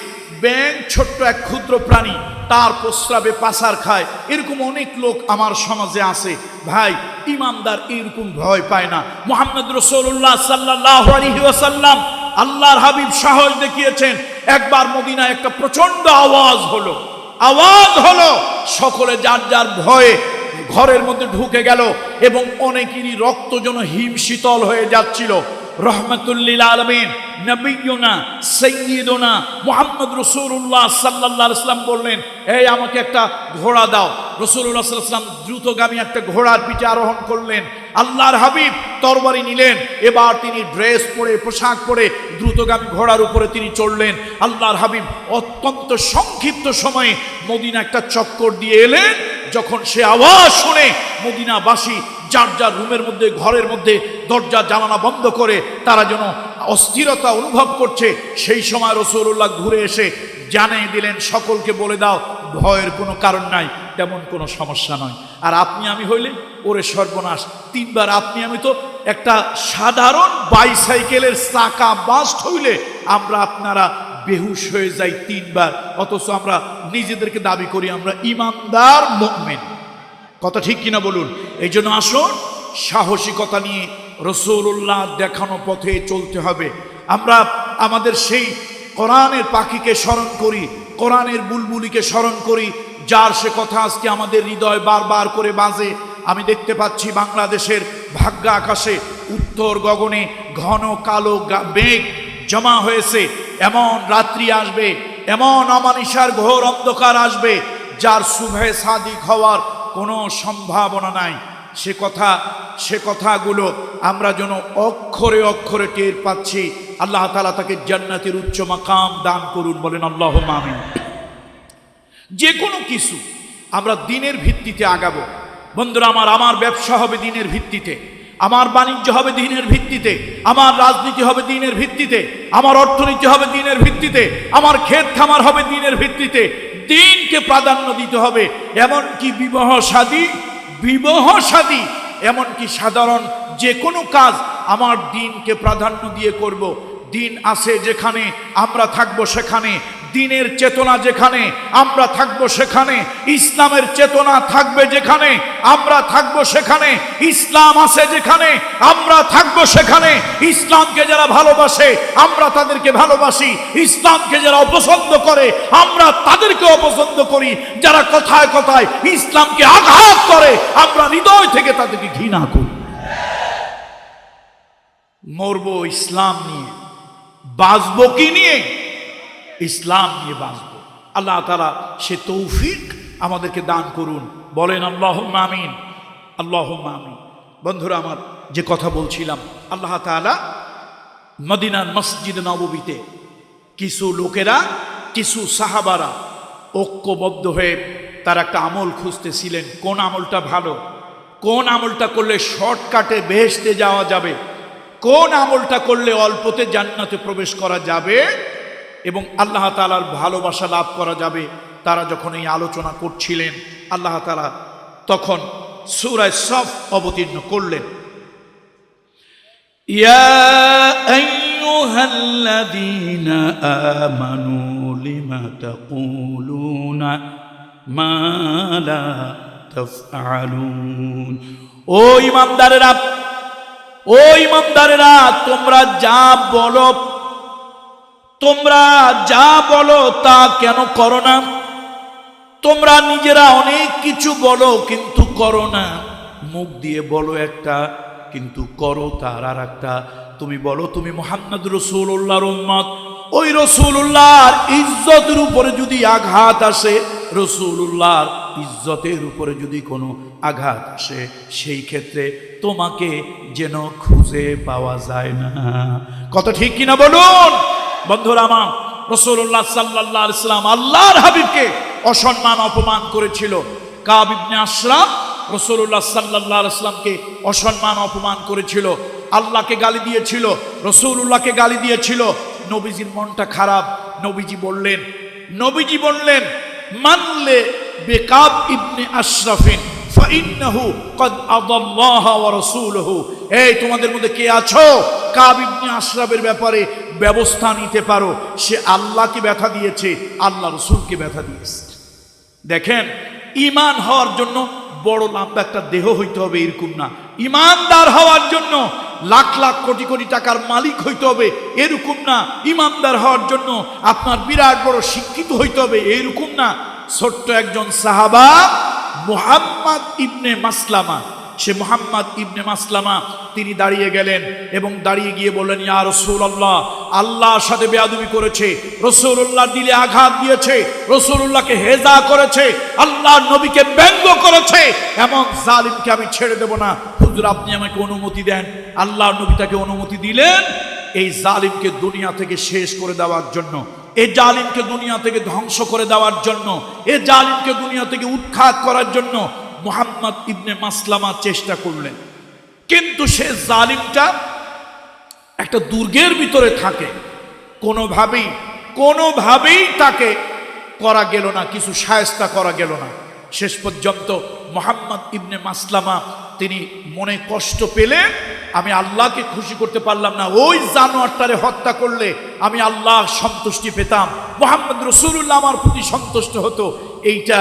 Speaker 1: ব্যাঙ ছোট্ট এক ক্ষুদ্র প্রাণী, তার প্রস্রাবে পাছাড় খায়, এরকম অনেক লোক আমার সমাজে আছে। ভাই, ইমানদার এরকম ভয় পায় না। মুহাম্মদ রাসূলুল্লাহ সাল্লাল্লাহু আলাইহি ওয়াসাল্লাম, আল্লাহর হাবিব সাহস দেখিয়েছেন। একবার মদিনায় একটা প্রচন্ড আওয়াজ হলো, সকলে যার যার ভয়ে ঘরের মধ্যে ঢুকে গেল এবং অনেকেরই রক্ত যেন হিমশীতল হয়ে যাচ্ছিল। রহমাতুল্লিল আলামিন নবিয়ুনা সাইয়্যিদুনা মুহাম্মদ রাসূলুল্লাহ সাল্লাল্লাহু আলাইহি ওয়াসাল্লাম বললেন, এই আমাকে একটা ঘোড়া দাও। রাসূলুল্লাহ সাল্লাল্লাহু আলাইহি ওয়াসাল্লাম দ্রুতগামী একটা ঘোড়ার পিঠে আরোহণ করলেন। আল্লাহর হাবিব তরবারি নিলেন। এবার তিনি ড্রেস পরে, পোশাক পরে দ্রুতগামী ঘোড়ার উপরে তিনি চড়লেন। আল্লাহর হাবিব অত্যন্ত সংক্ষিপ্ত সময়ে মদিনা একটা চক্কর দিয়ে এলেন। যখন সে আওয়াজ শুনে মদিনাবাসী যার যার রুমের মধ্যে, ঘরের মধ্যে দরজা জানালা বন্ধ করে তারা যেন অস্থিরতা অনুভব করছে, সেই সময় রাসূলুল্লাহ ঘুরে এসে জানিয়ে দিলেন, সকলকে বলে দাও ভয়ের কোনো কারণ নাই, তেমন কোনো সমস্যা নয়। আর আপনি আমি হইলে ওরে সর্বনাশ, তিনবার আপনি আমি তো একটা সাধারণ বাইসাইকেলের চাকা বাস্ট হইলে আমরা আপনারা বেহুশ হয়ে যাই তিনবার, অথচ আমরা নিজেদেরকে দাবি করি আমরা ইমানদার মুমিন। কথা ঠিক কিনা বলুন? এই জন্য আসুন সাহসিকতা নিয়ে রাসূলুল্লাহ দেখানো পথে চলতে হবে। আমরা আমাদের সেই কোরআনের পাখিকে স্মরণ করি, কোরআনের বুলবুলিকে স্মরণ করি, যার সে কথা আজকে আমাদের হৃদয় বারবার করে বাজে। আমি দেখতে পাচ্ছি বাংলাদেশের ভাগ্য আকাশে উত্তর গগনে ঘন কালো মেঘ জমা হয়েছে। এমন রাত্রি আসবে, এমন অমানিসার ঘোর অন্ধকার আসবে, যার সুবহে সাদিক হওয়ার কোনো সম্ভাবনা নাই। সে কথাগুলো আমরা যেন অক্ষরে অক্ষরে টের পাচ্ছি। আল্লাহ তাআলা তাকে জান্নাতের উচ্চ মাকাম দান করুন, বলেন আল্লাহুম্মা আমিন। যে কোনো কিছু আমরা দিনের ভিত্তিতে আগাবো। বন্ধুরা আমার ব্যবসা হবে দিনের ভিত্তিতে, আমার বাণিজ্য হবে দিনের ভিত্তিতে, আমার রাজনীতি হবে দিনের ভিত্তিতে, আমার অর্থনীতি হবে দিনের ভিত্তিতে, আমার ক্ষেত খামার হবে দিনের ভিত্তিতে। দিনকে প্রাধান্য দিতে হবে। এমনকি বিবাহ শাদী, এমনকি সাধারণ যে কোনো কাজ আমার দিনকে প্রাধান্য দিয়ে করব। দিন আছে যেখানে আমরা থাকবো সেখানে, দিনের চেতনা যেখানে আমরা থাকবো সেখানে, ইসলামের চেতনা থাকবে যেখানে আমরা থাকবো সেখানে, ইসলাম আছে যেখানে আমরা থাকবো সেখানে। ইসলামকে যারা ভালোবাসে আমরা তাদেরকে ভালোবাসি, ইসলামকে যারা অপছন্দ করে আমরা তাদেরকে অপছন্দ করি, যারা কথায় কথায় ইসলামকে আঘাত করে আমরা হৃদয় থেকে তাদেরকে ঘৃণা করি। মরবো ইসলাম নিয়ে, বাঁচবো কি নিয়ে? ইসলাম নিয়ে বাঁচবো। আল্লাহ তাআলা সে তৌফিক আমাদেরকে দান করুন, বলেন আল্লাহুম্মা আমিন, আল্লাহুম্মা আমিন। বন্ধুরা আমার, যে কথা বলছিলাম, আল্লাহ তাআলা মদিনার মসজিদ নববীতে কিছু লোকেরা, কিছু সাহাবারা ঐক্যবদ্ধ হয়ে তার একটা আমল খুঁজতেছিলেন। কোন আমলটা ভালো, কোন আমলটা করলে শর্টকাটে বেহেশতে যাওয়া যাবে, কোন আমলটা করলে অল্পতে জান্নাতে প্রবেশ করা যাবে এবং আল্লাহ তাআলার ভালোবাসা লাভ করা যাবে। তারা যখন এই আলোচনা করছিলেন, আল্লাহ তাআলা তখন সূরা সফ অবতীর্ণ করলেন। ইয়া আইয়ুহাল্লাযীনা আমানু লিমা তাকুলুনা মা লা তাফআলুন। ও ইমানদারেরা, তোমরা যা বলো তা কেন করো না? তোমরা নিজেরা অনেক কিছু বলো কিন্তু করো না। মুখ দিয়ে বলো একটা কিন্তু করো তার আর একটা। তুমি বলো তুমি মুহাম্মদ রাসূলুল্লাহর উম্মত, ওই রাসূলুল্লাহর ইজ্জতের উপরে যদি আঘাত আসে, রাসূলুল্লাহর ইজ্জতের উপরে যদি কোনো আঘাত আসে, সেই ক্ষেত্রে তোমাকে যেন খুঁজে পাওয়া যায় না। কত ঠিক কিনা বলুন? বন্ধুরা আমার, রাসূলুল্লাহ সাল্লাল্লাহু আলাইহি ওয়াসাল্লাম আল্লাহর হাবিবকে অসম্মান অপমান করেছিল। কাব ইবনে আশরাফ রাসূলুল্লাহ সাল্লাল্লাহু আলাইহি ওয়াসাল্লামকে অসম্মান অপমান করেছিল, আল্লাহকে গালি দিয়েছিল, রাসূলুল্লাহকে গালি দিয়েছিল। নবীজির মনটা খারাপ। নবীজি বললেন মানলে বেকাব ইবনে আশরাফিন ফাইন্নাহু ক্বাদ আদাল্লাহা ওয়া রাসূলুহু। এই তোমাদের মধ্যে কে আছো কাব ইবনে আশরাফের ব্যাপারে ব্যবস্থা নিতে পারো? সে আল্লাহকে ব্যথা দিয়েছে, আল্লাহ রাসূলকে ব্যথা দিয়েছে। দেখেন, ঈমান হওয়ার জন্য বড় লম্বা একটা দেহ হইতে হবে এরকম না। ঈমানদার হওয়ার জন্য লাখ লাখ কোটি কোটি টাকার মালিক হইতে হবে এরকম না। ঈমানদার হওয়ার জন্য আপনার বিরাট বড় শিক্ষিত হইতে হবে এরকম না। ছোট্ট একজন সাহাবা মুহাম্মদ ইবনে মাসলামা, সে মুহাম্মদ ইবনে মাসলামা তিনি দাঁড়িয়ে গেলেন এবং দাঁড়িয়ে গিয়ে বললেন, ইয়া রাসূলুল্লাহ, আল্লাহর সাথে বেয়াদবি করেছে, রাসূলুল্লাহর দিলে আঘাত দিয়েছে, রাসূলুল্লাহকে হেজা করেছে, আল্লাহর নবীকে ব্যঙ্গ করেছে, এমন জালিমকে আমি ছেড়ে দেব না। হুজুর আপনি আমাকে অনুমতি দেন। আল্লাহর নবী তাকে অনুমতি দিলেন এই জালিমকে দুনিয়া থেকে শেষ করে দেওয়ার জন্য, এই জালিমকে দুনিয়া থেকে ধ্বংস করে দেওয়ার জন্য, এই জালিমকে দুনিয়া থেকে উৎখাত করার জন্য মুহাম্মদ ইবনে মাসলামা চেষ্টা করলেন। কিন্তু সে জালিমটা একটা দুর্গের ভিতরে থাকে, কোনোভাবেই তাকে করা গেল না, কিছু শায়েস্তা করা গেল না। শেষ পর্যন্ত মুহাম্মদ ইবনে মাসলামা তিনি মনে কষ্ট পেলে, আমি আল্লাহকে খুশি করতে পারলাম না, ওই জানোয়ারটারে হত্যা করলে আমি আল্লাহ সন্তুষ্টি পেতাম, মুহাম্মদ রাসূলুল্লাহ আমার প্রতি সন্তুষ্ট হতো। এইটা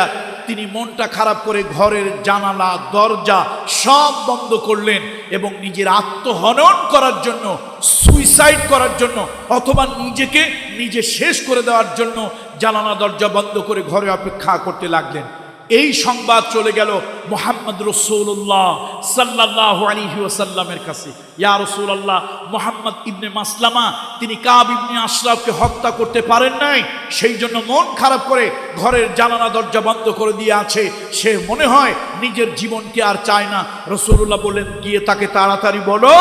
Speaker 1: তিনি মনটা খারাপ করে ঘরের জানালা দরজা সব বন্ধ করলেন এবং নিজের আত্মহনন করার জন্য, সুইসাইড করার জন্য অথবা নিজেকে নিজে শেষ করে দেওয়ার জন্য জানালা দরজা বন্ধ করে ঘরে অপেক্ষা করতে লাগলেন। এই সংবাদ চলে গেল মুহাম্মদ রাসূলুল্লাহ সাল্লাল্লাহু আলাইহি ওয়াসাল্লামের কাছে। ইয়া রাসূলুল্লাহ, মুহাম্মদ ইবনে মাসলামা তিনি কাব ইবনে আশরাফকে হত্যা করতে পারেন নাই, সেই জন্য মন খারাপ করে ঘরের জানালা দরজা বন্ধ করে দিয়ে আছে, সে মনে হয় নিজের জীবনকে আর চায় না। রাসূলুল্লাহ বললেন, গিয়ে তাকে তাড়াতাড়ি বলো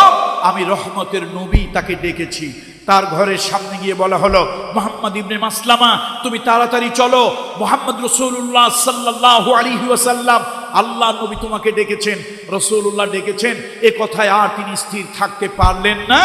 Speaker 1: আমি রহমতের নবী তাকে ডেকেছি। তার ঘরের সামনে গিয়ে বলা হলো, মুহাম্মদ ইবনে মাসলামা তুমি তাড়াতাড়ি চলো, মুহাম্মদ রাসূলুল্লাহ সাল্লাল্লাহু আলাইহি ওয়াসাল্লাম আল্লাহ নবী তোমাকে ডেকেছেন, রাসূলুল্লাহ ডেকেছেন। এ কথায় আর তিনি স্থির থাকতে পারলেন না,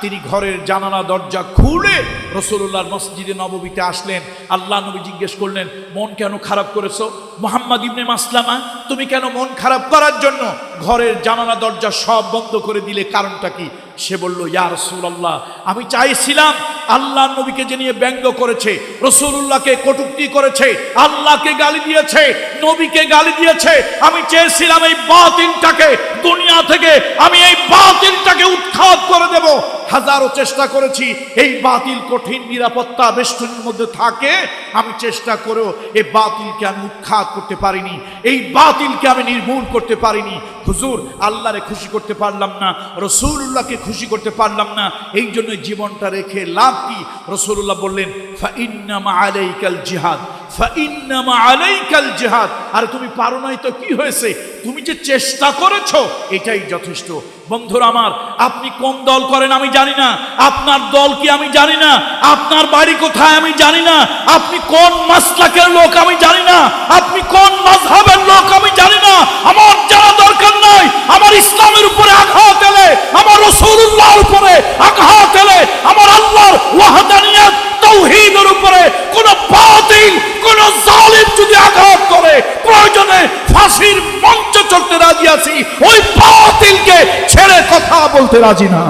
Speaker 1: তিনি ঘরের জানালা দরজা খুলে রাসূলুল্লাহর মসজিদে নববীতে আসলেন। আল্লাহ নবী জিজ্ঞেস করলেন, মন কেন খারাপ করেছো মুহাম্মদ ইবনে মাসলামা? তুমি কেন মন খারাপ করার জন্য ঘরের জানালা দরজা সব বন্ধ করে দিলে, কারণটা কি? সে বলল, ইয়া রাসূলুল্লাহ, আমি চাইছিলাম আল্লাহ নবীকে যে নিয়ে ব্যঙ্গ করেছে, রাসূলুল্লাহকে কটূক্তি করেছে, আল্লাহকে গালি দিয়েছে, নবীকে গালি দিয়েছে, আমি চেয়েছিলাম এই বাতিলটাকে দুনিয়া থেকে আমি এই বাতিলটাকে উৎখাত করে দেব। হাজারো চেষ্টা করেছি, এই বাতিল কঠিন নিরাপত্তা বেষ্টনীর মধ্যে থাকে, আমি চেষ্টা করেও এই বাতিলকে আমি উৎখাত করতে পারিনি, এই বাতিলকে আমি নির্মূল করতে পারিনি। হুজুর, আল্লাহরে খুশি করতে পারলাম না, রাসূলুল্লাহকে খুশি করতে পারলাম না, এই জন্য জীবনটা রেখে লাভ কি? রাসূলুল্লাহ বললেন, ফাইন্নামা আলাইকাল জিহাদ, ফাইন্নামা আলাইকাল জিহাদ। আর তুমি পারো নাই তো কি হয়েছে, তুমি যে চেষ্টা করেছো এটাই যথেষ্ট। বন্ধুরা আমার, আপনি কোন দল করেন আমি জানি না, আপনার দল কি আমি জানি না, আপনার বাড়ি কোথায় আমি জানি না, আপনি কোন মাসলাকের লোক আমি জানি না, আপনি কোন মাযহাবের লোক আমি জানি না, আমার জানা দরকার নাই। আমার ইসলামের উপরে আঘাত এলে, আমার রাসূলুল্লাহর উপরে আঘাত এলে, আমার আল্লাহর ওয়াহদানিয়ত তাওহীদের উপরে কোন বাতিল, কোন জালিম যদি আঘাত করে, প্রয়োজনে ফাঁসির মঞ্চ চড়তে রাজি আছি, ওই বাতিলকে ছেড়ে কথা বলতে রাজি না।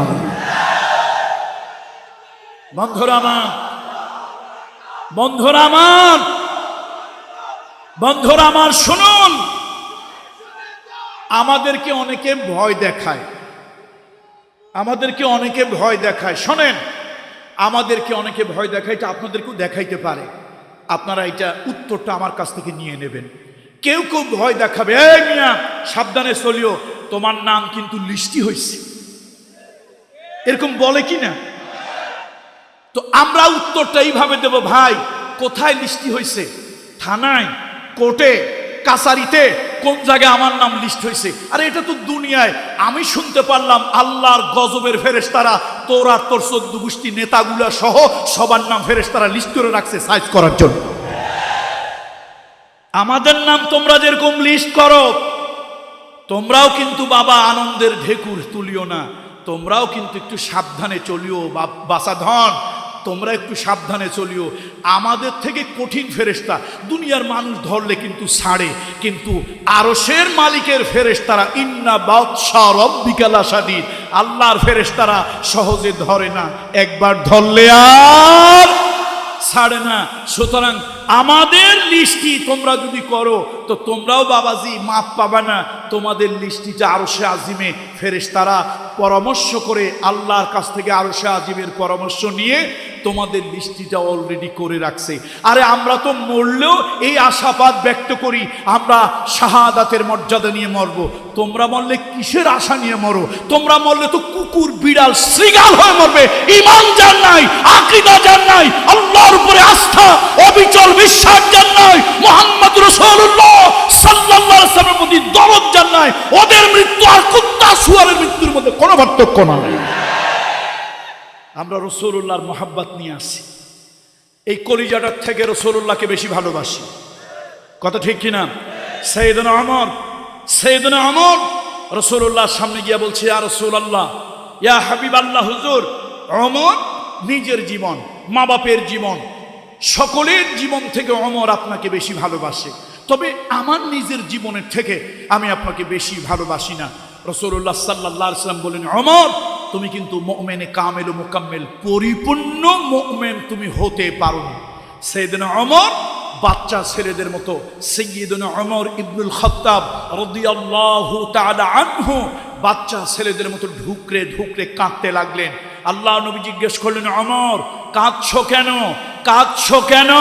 Speaker 1: বন্ধুরা আমার, বন্ধুরা আমার, বন্ধুরা আমার শুনুন, আমাদেরকে অনেকে ভয় দেখায়, আমাদেরকে অনেকে ভয় দেখায়। শোনেন, আমাদেরকে অনেকে ভয় দেখায়, এটা আপনাদেরকেও দেখাইতে পারে। আপনারা এটা উত্তরটা আমার কাছ থেকে নিয়ে নেবেন। কেউ কেউ ভয় দেখাবে, এই মিয়া সাবধানে চলিও, তোমার নাম কিন্তু লিস্টি হয়েছে, এরকম বলে কি না? তো আমরা উত্তরটা এইভাবে দেব, ভাই কোথায় লিস্টি হয়েছে? থানায়, কোর্টে, কাছারিতে, কোন জায়গায় আমার নাম লিস্ট হয়েছে? আরে এটা তো দুনিয়ায়। আমি শুনতে পারলাম আল্লাহর গজবের ফেরেশতারা তোর আর তোর 14 গোষ্ঠী নেতাগুলা সহ সবার নাম ফেরেশতারা লিস্ট করে রাখছে সাইজ করার জন্য। আমাদের নাম তোমরা যেরকম লিস্ট করো, তোমরাও কিন্তু বাবা আনন্দের ঢেকুর তুলিও না, তোমরাও কিন্তু একটু সাবধানে চলিও বাসাধন, তোমরা একটু সাবধানে চলিও। আমাদের থেকে কঠিন ফেরেশতা দুনিয়ার মানুষ ধরলে কিন্তু ছাড়ে, কিন্তু আরশের মালিকের ফেরেশতারা ইন্না বাতশা রাব্বিকা লাশাদীদ, আল্লাহর ফেরেশতারা সহজে ধরে না, একবার ধরলে আর ছাড়ে না। সুতরাং আমাদের লিস্টি তোমরা যদি করো তো তোমরাও বাবাজি মাপ পাবে না। তোমাদের লিস্টিটা আরশে আজিমে ফেরেশতারা পরামর্শ করে আল্লাহর কাছ থেকে আরশে আজিমের পরামর্শ নিয়ে তোমাদের লিস্টিটা অলরেডি করে রাখছে। আরে আমরা তো মরলেও এই আশাবাদ ব্যক্ত করি আমরা শাহাদাতের মর্যাদা নিয়ে মরব। তোমরা মরলে কিসের আশা নিয়ে মরো? তোমরা মরলে তো কুকুর বিড়াল শৃগাল হয়ে মরবে। ঈমান যার নাই, আকীদা যার নাই, আল্লাহর উপরে আস্থা অবিচল বিশ্বাস যার নাই, মুহাম্মদ রাসূলুল্লাহ সাল্লাল্লাহু আলাইহি ওয়াসাল্লামের প্রতি দরদ যার নাই, ওদের মৃত্যু আর কুত্তা শুয়ারের মৃত্যুর মধ্যে কোনো পার্থক্য নাই। আমরা রাসূলুল্লাহর মহব্বত নিয়ে আসি, এই কলিজাটার থেকে রাসূলুল্লাহকে বেশি ভালোবাসি। কথা ঠিক কিনা? সাইয়েদনা ওমর রাসূলুল্লাহর সামনে গিয়ে বলছে, ইয়া রাসূলুল্লাহ, ইয়া হাবিবাল্লাহ, হুজুর। ওমর নিজের জীবন, মা বাপের জীবন, সকলের জীবন থেকে ওমর আপনাকে বেশি ভালোবাসে, তবে আমার নিজের জীবনের থেকে আমি আপনাকে বেশি ভালোবাসি না। রাসূলুল্লাহ সাল্লাল্লাহু আলাইহি ওয়াসাল্লাম বলেন, ওমর তুমি কিন্তু মুমিনে কামেল ও মুকাম্মেল, পরিপূর্ণ মুমিন তুমি হতে পারো না। সাইয়েদনা ওমর বাচ্চা ছেলেদের মতো, সাইয়েদনা ওমর ইবনুল খাত্তাব রাদিয়াল্লাহু তাআলা আনহু বাচ্চা ছেলেদের মতো ঢুকরে ঢুকরে কাঁদতে লাগলেন। আল্লাহ নবী জিজ্ঞেস করলেন, ওমর কাঁদছো কেন, কাঁদছো কেন?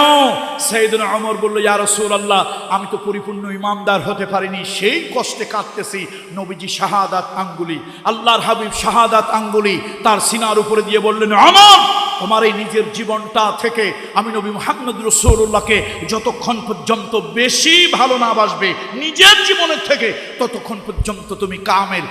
Speaker 1: সাইয়েদনা ওমর বলল, ইয়া রাসূলুল্লাহ, আমি তো পরিপূর্ণ ইমানদার হতে পারিনি, সেই কষ্টে কাঁদতেছি। নবীজি শাহাদাত আঙ্গুলি, আল্লাহর হাবিব শাহাদাত আঙ্গুলি তার সিনার উপরে দিয়ে বললেন, ওমর তোমার এই নিজের জীবনটা থেকে আমি নবী মুহাম্মদ রাসূলুল্লাহকে যতক্ষণ পর্যন্ত বেশি ভালো না বাসবে নিজের জীবনের থেকে, ততক্ষণ পর্যন্ত তুমি কামেল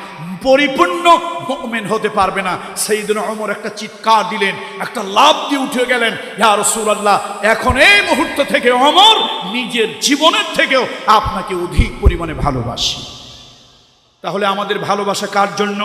Speaker 1: পরিপূর্ণ মুমিন হতে পারবে না। সাইয়েদনা ওমর একটা চিৎকার দিলেন, একটা লাফ দিয়ে উঠে গেলেন, ইয়া রাসূলুল্লাহ, এখন এই মুহূর্ত থেকে ওমর নিজের জীবনের থেকেও আপনাকে অধিক পরিমাণে ভালোবাসি। তাহলে আমাদের ভালোবাসা কার জন্য?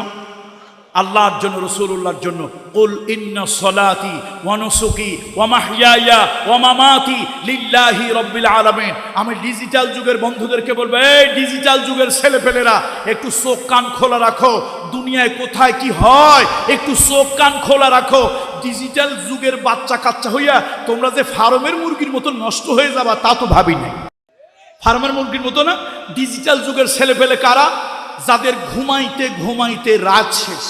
Speaker 1: আল্লাহর জন্য, রাসূলুল্লাহর জন্য। কুল ইন্না সলাতি ওয়া নুসুকি ওয়া মাহইয়ায়া ওয়া মামাতি লিল্লাহি রাব্বিল আলামিন। আমি ডিজিটাল যুগের বন্ধুদেরকে বলবো, এই ডিজিটাল যুগের ছেলেপেলেরা একটু চোখ কান খোলা রাখো, দুনিয়ায় কোথায় কি হয় একটু চোখ কান খোলা রাখো। ডিজিটাল যুগের বাচ্চা কাচ্চা হইয়া তোমরা যে ফার্মের মুরগির মতো নষ্ট হয়ে যাবা তা তো ভাবি নাই। ফার্মের মুরগির মতো না, ডিজিটাল যুগের ছেলেপেলে কারা? যাদের ঘুমাইতে ঘুমাইতে রাত শেষ,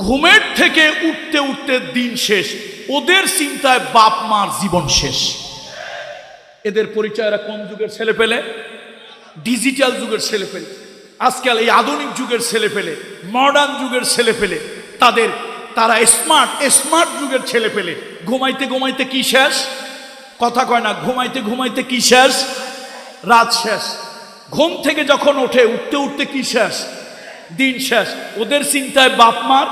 Speaker 1: ঘুমের থেকে উঠতে উঠতে দিন শেষ, ওদের চিন্তায় বাপ মার জীবন শেষ। এদের পরিচয় এরা কোন যুগের ছেলেপেলে? ডিজিটাল যুগের ছেলেপেলে। আজকাল এই আধুনিক যুগের ছেলেপেলে, মডার্ন যুগের ছেলেপেলে, তারা স্মার্ট যুগের ছেলেপেলে। ঘুমাইতে ঘুমাইতে কি শেষ? কথা কয় না। ঘুমাইতে ঘুমাইতে কি শেষ? রাত শেষ। ঘুম থেকে যখন ওঠে উঠতে উঠতে কি শেষ? দিন শেষ। ওদের চিন্তায় বাপ মার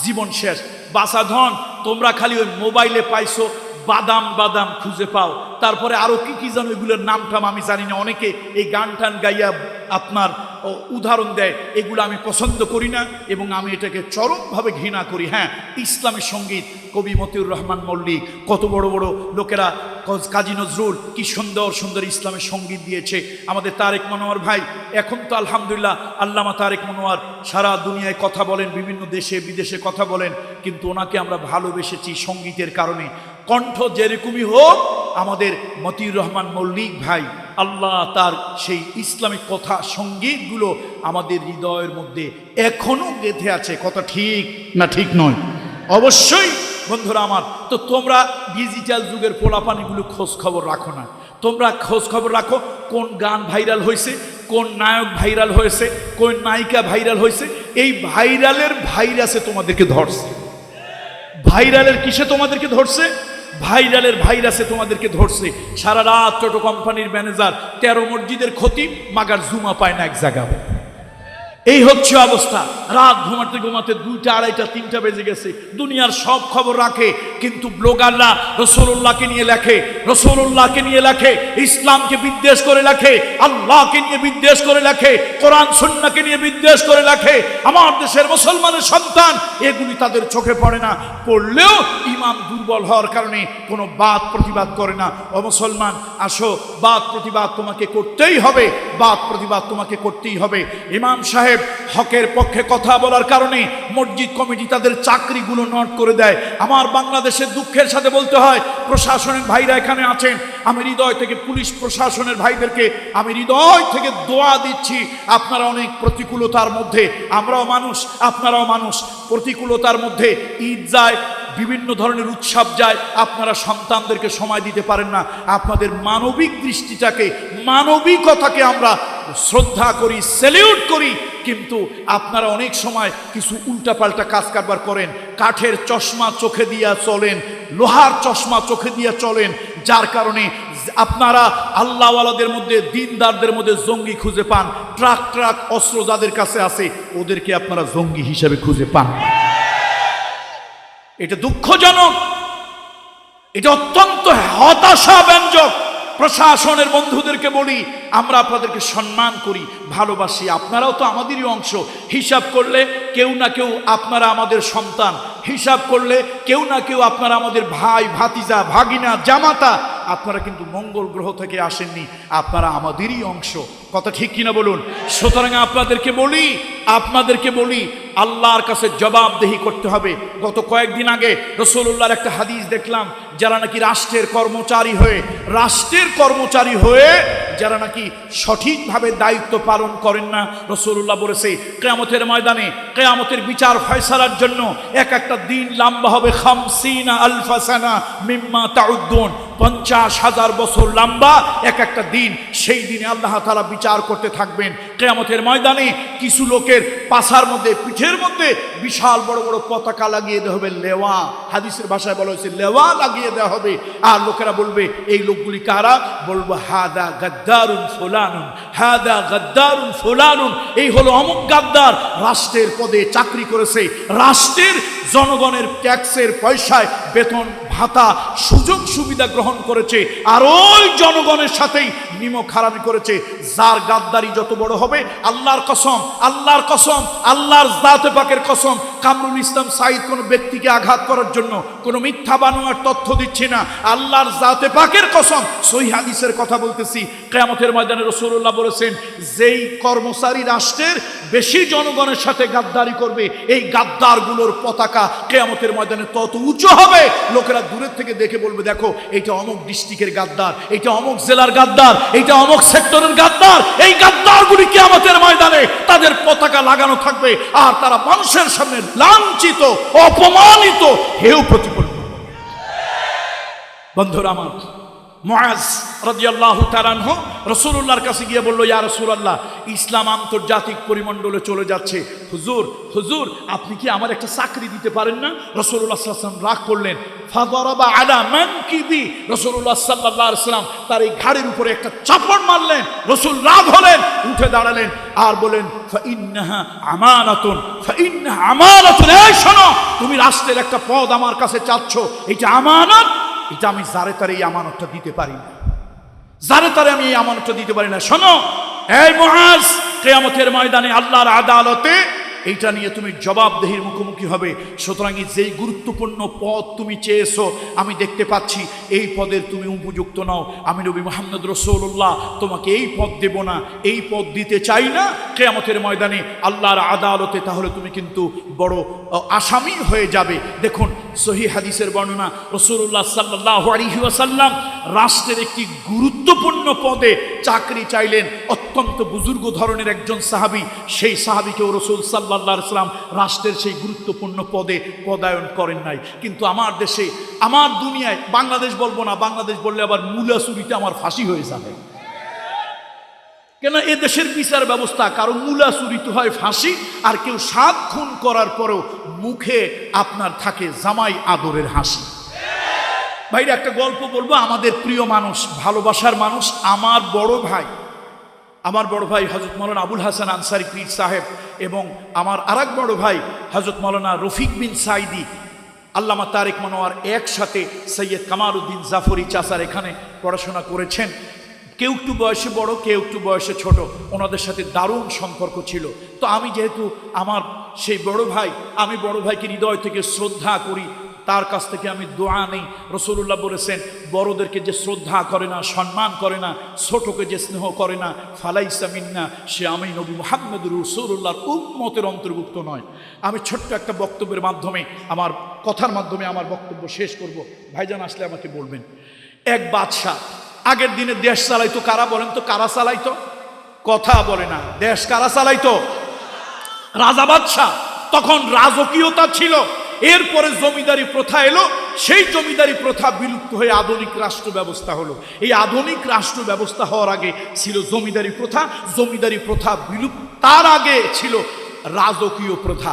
Speaker 1: জীবন শেষ। বাসাধন তোমরা খালি ওই মোবাইলে পাইছো বাদাম বাদাম খুঁজে পাও, তারপরে আরো কি কি জানো, এগুলোর নামটাম আমি জানি না। অনেকে এই গান টান গাইয়া আপনার উদাহরণ দেয়, এগুলো আমি পছন্দ করি না এবং আমি এটাকে চরমভাবে ঘৃণা করি। হ্যাঁ, ইসলামী সঙ্গীত, কবি মতিউর রহমান মল্লিক, কত বড় বড় লোকেরা, কাজী নজরুল, কি সুন্দর সুন্দর ইসলামের সঙ্গীত দিয়েছে। আমাদের তারেক মনোয়ার ভাই, এখন তো আলহামদুলিল্লাহ আল্লামা তারেক মনোয়ার সারা দুনিয়ায় কথা বলেন, বিভিন্ন দেশে বিদেশে কথা বলেন, কিন্তু ওনাকে আমরা ভালোবেসেছি সঙ্গীতের কারণে। কণ্ঠ যেরকমই হোক, আমাদের মতিউর রহমান মল্লিক ভাই, আল্লাহ তার সেই ইসলামিক কথা সঙ্গীতগুলো আমাদের হৃদয়ের মধ্যে এখনো গেঁথে আছে। কথা ঠিক না ঠিক নয়? অবশ্যই বন্ধুরা আমার। তো তোমরা ডিজিটাল যুগের পোলাপানিগুলো খোঁজ খবর রাখো না। তোমরা খোঁজ খবর রাখো কোন গান ভাইরাল হয়েছে, কোন নায়ক ভাইরাল হয়েছে, কোন নায়িকা ভাইরাল হয়েছে। এই ভাইরালের ভাইরাসে তোমাদেরকে ধরছে। ভাইরালের কিসে তোমাদেরকে ধরছে? ভাইরালের ভাইরাসে তোমাদেরকে ধরছে। সারা রাত ছোট কোম্পানির ম্যানেজার, 13 মসজিদের খতিব, মাগার জুমা পায় না এক জায়গা। এই হচ্ছে অবস্থা। রাত ঘুমাতে ঘুমাতে 2টা, 2:30, 3টা বেজে গেছে। দুনিয়ার সব খবর রাখে, কিন্তু ব্লগাররা রাসূলুল্লাহকে নিয়ে লেখে, রাসূলুল্লাহকে নিয়ে লেখে, ইসলামকে বিদ্বেষ করে লেখে, আল্লাহকে নিয়ে বিদ্বেষ করে লেখে, কোরআন সুন্নাহকে নিয়ে বিদ্বেষ করে লেখে। আমার দেশের মুসলমানের সন্তান এগুলি তাদের চোখে পড়ে না, পড়লেও ইমান দুর্বল হওয়ার কারণে কোনো বাদ প্রতিবাদ করে না। ও মুসলমান, আসো, বাদ প্রতিবাদ তোমাকে করতেই হবে, বাদ প্রতিবাদ তোমাকে করতেই হবে। ইমাম সাহেব হকের পক্ষে কথা বলার কারণে মসজিদ কমিটি তাদের চাকরিগুলো নট করে দেয়। আমার বাংলাদেশের দুঃখের সাথে বলতে হয়, প্রশাসনের ভাইরা এখানে আছেন, আমি হৃদয় থেকে পুলিশ প্রশাসনের ভাইদেরকে আমি হৃদয় থেকে দোয়া দিচ্ছি। আপনারা অনেক প্রতিকূলতার মধ্যে, আমরাও মানুষ, আপনারাও মানুষ, প্রতিকূলতার মধ্যে ঈদ যায়, বিভিন্ন ধরনের উৎসব যায়, আপনারা সন্তানদেরকে সময় দিতে পারেন না। আপনাদের মানবিক দৃষ্টিটাকে, মানবিকতাকে আমরা শ্রদ্ধা করি, স্যালিউট করি, কিন্তু আপনারা অনেক সময় কিছু উল্টাপাল্টা কাজ কারবার করেন। কাঠের চশমা চোখে দিয়া চলেন, লোহার চশমা চোখে দিয়া চলেন, যার কারণে আপনারা আল্লাহওয়ালাদের মধ্যে, দিনদারদের মধ্যে জঙ্গি খুঁজে পান। ট্রাক ট্রাক অস্ত্র যাদের কাছে আছে ওদেরকে আপনারা জঙ্গি হিসাবে খুঁজে পান। এটা দুঃখজনক, এটা অত্যন্ত হতাশাব্যঞ্জক। প্রশাসনের বন্ধুদেরকে বলি, আমরা আপনাদেরকে সম্মান করি, ভালোবাসি, আপনারাও তো আমাদেরই অংশ। হিসাব করলে কেউ না কেউ আপনারা আমাদের সন্তান, হিসাব করলে কেউ না কেউ আপনারা আমাদের ভাই, ভাতিজা, ভাগিনা, জামাতা। আপনারা কিন্তু মঙ্গল গ্রহ থেকে আসেননি, আপনারা আমাদেরই অংশ। কথা ঠিক কিনা বলুন? সুতরাং আপনাদেরকে বলি আল্লাহর কাছে জবাবদেহি করতে হবে। গত কয়েকদিন আগে রাসূলুল্লাহর একটা হাদিস দেখলাম, যারা নাকি রাষ্ট্রের কর্মচারী হয়ে যারা নাকি সঠিকভাবে দায়িত্ব পালন করেন না, রাসূলুল্লাহ বলেছে কিয়ামতের ময়দানে, কিয়ামতের বিচার ফয়সালার জন্য এক একটা দিন লম্বা হবে 50 আলফা সানা মিম্মা তাউদ্দুন, 50,000 বছর লম্বা এক একটা দিন। সেই দিনে আল্লাহ তাআলা বিচার করতে থাকবেন। কিয়ামতের ময়দানে কিছু লোকের পাছার মধ্যে, পিঠের মধ্যে বিশাল বড় বড় পতাকা লাগিয়ে দেওয়া হবে, লেওয়া, হাদিসের ভাষায় বলা হয়েছে লেওয়া লাগিয়ে দেওয়া হবে। আর লোকেরা বলবে, এই লোকগুলি কারা? বলবো হাদা গাদ্দারুন ফুলানুন, হাদা গাদ্দারুন ফুলানুন, এই হলো অমুক গাদ্দার, রাষ্ট্রের পদে চাকরি করেছে, রাষ্ট্রের জনগণের ট্যাক্সের পয়সায় বেতন ভাতা সুযোগ সুবিধা গ্রহণ করেছে, আর ওই জনগণের সাথেই নিমক হারামি করেছে। যার গাদ্দারি যত বড় হবে, আল্লাহর কসম, আল্লাহর কসম, আল্লাহর জাতে পাকের কসম, কামরুল ইসলাম সাঈদ কোনো ব্যক্তিকে আঘাত করার জন্য কোনো মিথ্যা বানোয়ার তথ্য দিচ্ছে না, আল্লাহর জাতে পাকের কসম, সহিহ হাদিসের কথা বলতেছি। কিয়ামতের ময়দানে রাসূলুল্লাহ বলেছেন, যেই কর্মচারী রাষ্ট্রের বেশি জনগণের সাথে গাদ্দারি করবে, এই গাদ্দারগুলোর পতাকা কিয়ামতের ময়দানে তত উঁচু হবে, লোকেরা দূরের থেকে দেখে বলবে, দেখো এইটা অমুক ডিস্ট্রিক্টের গাদ্দার, এইটা অমুক জেলার গাদ্দার, এইটা অমুক সেক্টরের গাদ্দার। এই গাদ্দারগুলি কিয়ামতের ময়দানে তাদের পতাকা লাগানো থাকবে, আর তারা মানুষের সামনে লাঞ্ছিত, অপমানিত, হেয় প্রতিপন্ন। বন্ধুরা আমার, মুআজ রাদিয়াল্লাহু তাআলা আনহু রাসূলুল্লাহর কাছে গিয়ে বলল, ইয়া রাসূলুল্লাহ, ইসলাম আন্তর্জাতিক পরিমণ্ডলে চলে যাচ্ছে, হুজুর আপনি কি আমার একটা চাকরি দিতে পারেন না? রাসূলুল্লাহ সাল্লাল্লাহু আলাইহি ওয়াসাল্লাম রাগ করলেন, ফাদারাবা আলা মানকিবি, রাসূলুল্লাহ সাল্লাল্লাহু আলাইহি ওয়াসাল্লাম তার এই ঘাড়ের উপরে একটা চাপড় মারলেন। রাসূল রাগ হলেন, উঠে দাঁড়ালেন আর বলেন, ফাইন্নাহা আমানাতুন, ফাইন্নাহা আমানাতুন, এই শোনো, তুমি রাষ্ট্রের একটা পদ আমার কাছে চাচ্ছ, এটা আমানত, এটা আমি যারে তারে এই আমানতটা দিতে পারি না, যারে তারে আমি এই আমানতটা দিতে পারি না। শোনো এই মুআজ, কিয়ামতের ময়দানে আল্লাহর আদালতে এইটা নিয়ে তুমি জবাবদেহির মুখোমুখি হবে। সুতরাং যেই গুরুত্বপূর্ণ পদ তুমি চেয়েছো, আমি দেখতে পাচ্ছি এই পদের তুমি উপযুক্ত নও। আমি নবী মুহাম্মদ রাসূলুল্লাহ তোমাকে এই পদ দেব না, এই পদ দিতে চাই না। কিয়ামতের ময়দানে আল্লাহর আদালতে তাহলে তুমি কিন্তু বড় আসামি হয়ে যাবে। দেখুন সহিহ হাদিসের বর্ণনা, রাসূলুল্লাহ সাল্লাল্লাহু আলাইহি ওয়াসাল্লাম রাষ্ট্রের একটি গুরুত্বপূর্ণ পদে চাকরি চাইলেন। অত্যন্ত বুজুর্গ ধরনের একজন সাহাবী, সেই সাহাবীকেও রাসূল সাল্লাল্লাহু আলাইহি ওয়াসাল্লাম রাষ্ট্রের সেই গুরুত্বপূর্ণ পদে পদায়ন করেন নাই। কিন্তু আমার দেশে, আমার দুনিয়ায়, বাংলাদেশ বলবো না, বাংলাদেশ বললে আবার মূলা চুরিতে আমার ফাঁসি হয়ে যাবে। কেন? এ দেশের বিচার ব্যবস্থা, কারো মূলা চুরিতে হয় ফাঁসি, আর কেউ 7 খুন করার পরেও মুখে আপনার থাকে জামাই আদরের হাসি। ভাইরা একটা গল্প বলবো, আমাদের প্রিয় মানুষ, ভালোবাসার মানুষ, আমার বড় ভাই হযরত মাওলানা আবুল হাসান আনসারী পীর সাহেব, এবং আমার আরেক বড় ভাই হযরত মাওলানা রফিক বিন সাইদি, আল্লামা তারেক মনোয়ার একসাথে সৈয়দ কামালউদ্দিন জাফরি চাচার এখানে পড়াশোনা করেছেন। কেউ একটু বয়সে বড়, কেউ একটু বয়সে ছোট, ওনাদের সাথে দারুণ সম্পর্ক ছিল। তো আমি যেহেতু আমার সেই বড় ভাই, আমি বড় ভাইকে হৃদয় থেকে শ্রদ্ধা করি, তার কাছ থেকে আমি দোয়া নেই। রাসূলুল্লাহ বলেছেন, বড়দেরকে যে শ্রদ্ধা করে না, সম্মান করে না, ছোটকে যে স্নেহ করে না, ফালাইসা মিন্না, সে আমি নবী মুহাম্মদুর রাসূলুল্লাহর উম্মতের অন্তর্ভুক্ত নয়। আমি ছোট্ট একটা বক্তব্যের মাধ্যমে, আমার কথার মাধ্যমে আমার বক্তব্য শেষ করব। ভাইজান আসলে আমাকে বলবেন, এক বাদশাহ, আগের দিনে দেশ চালাইতো কারা বলেন তো? কারা চালাইতো? কথা বলে না। দেশ কারা চালাইতো? রাজা বাদশাহ। তখন রাজকীয়তা ছিল। এরপরে জমিদারি প্রথা এলো, সেই জমিদারি প্রথা বিলুপ্ত হয়ে আধুনিক রাষ্ট্র ব্যবস্থা হলো। এই আধুনিক রাষ্ট্র ব্যবস্থা হওয়ার আগে ছিল জমিদারি প্রথা, জমিদারি প্রথা বিলুপ্ত, তার আগে ছিল রাজকীয় প্রথা,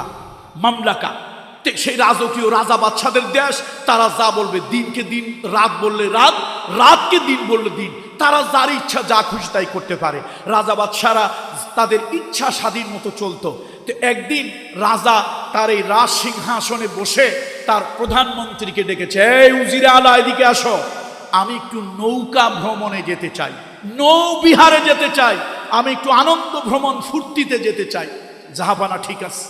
Speaker 1: মামলাকা। সেই রাজকীয় রাজা বাদশাদের দেশ, তারা যা বলবে, দিনকে দিন, রাত বললে রাত, রাতকে দিন বললে দিন, তারা যার ইচ্ছা যা খুশি তাই করতে পারে। রাজা বাদশারা তাদের ইচ্ছা স্বাধীন মতো চলতো। তো একদিন রাজা তার এই রাজ সিংহাসনে বসে তার প্রধানমন্ত্রীকে ডেকেছে, এই উজিরে আলা, এদিকে আসো, আমি একটু নৌকা ভ্রমণে যেতে চাই, নৌবিহারে যেতে চাই, আমি একটু আনন্দ ভ্রমণ ফুর্তিতে যেতে চাই। জাহাপানা ঠিক আছে।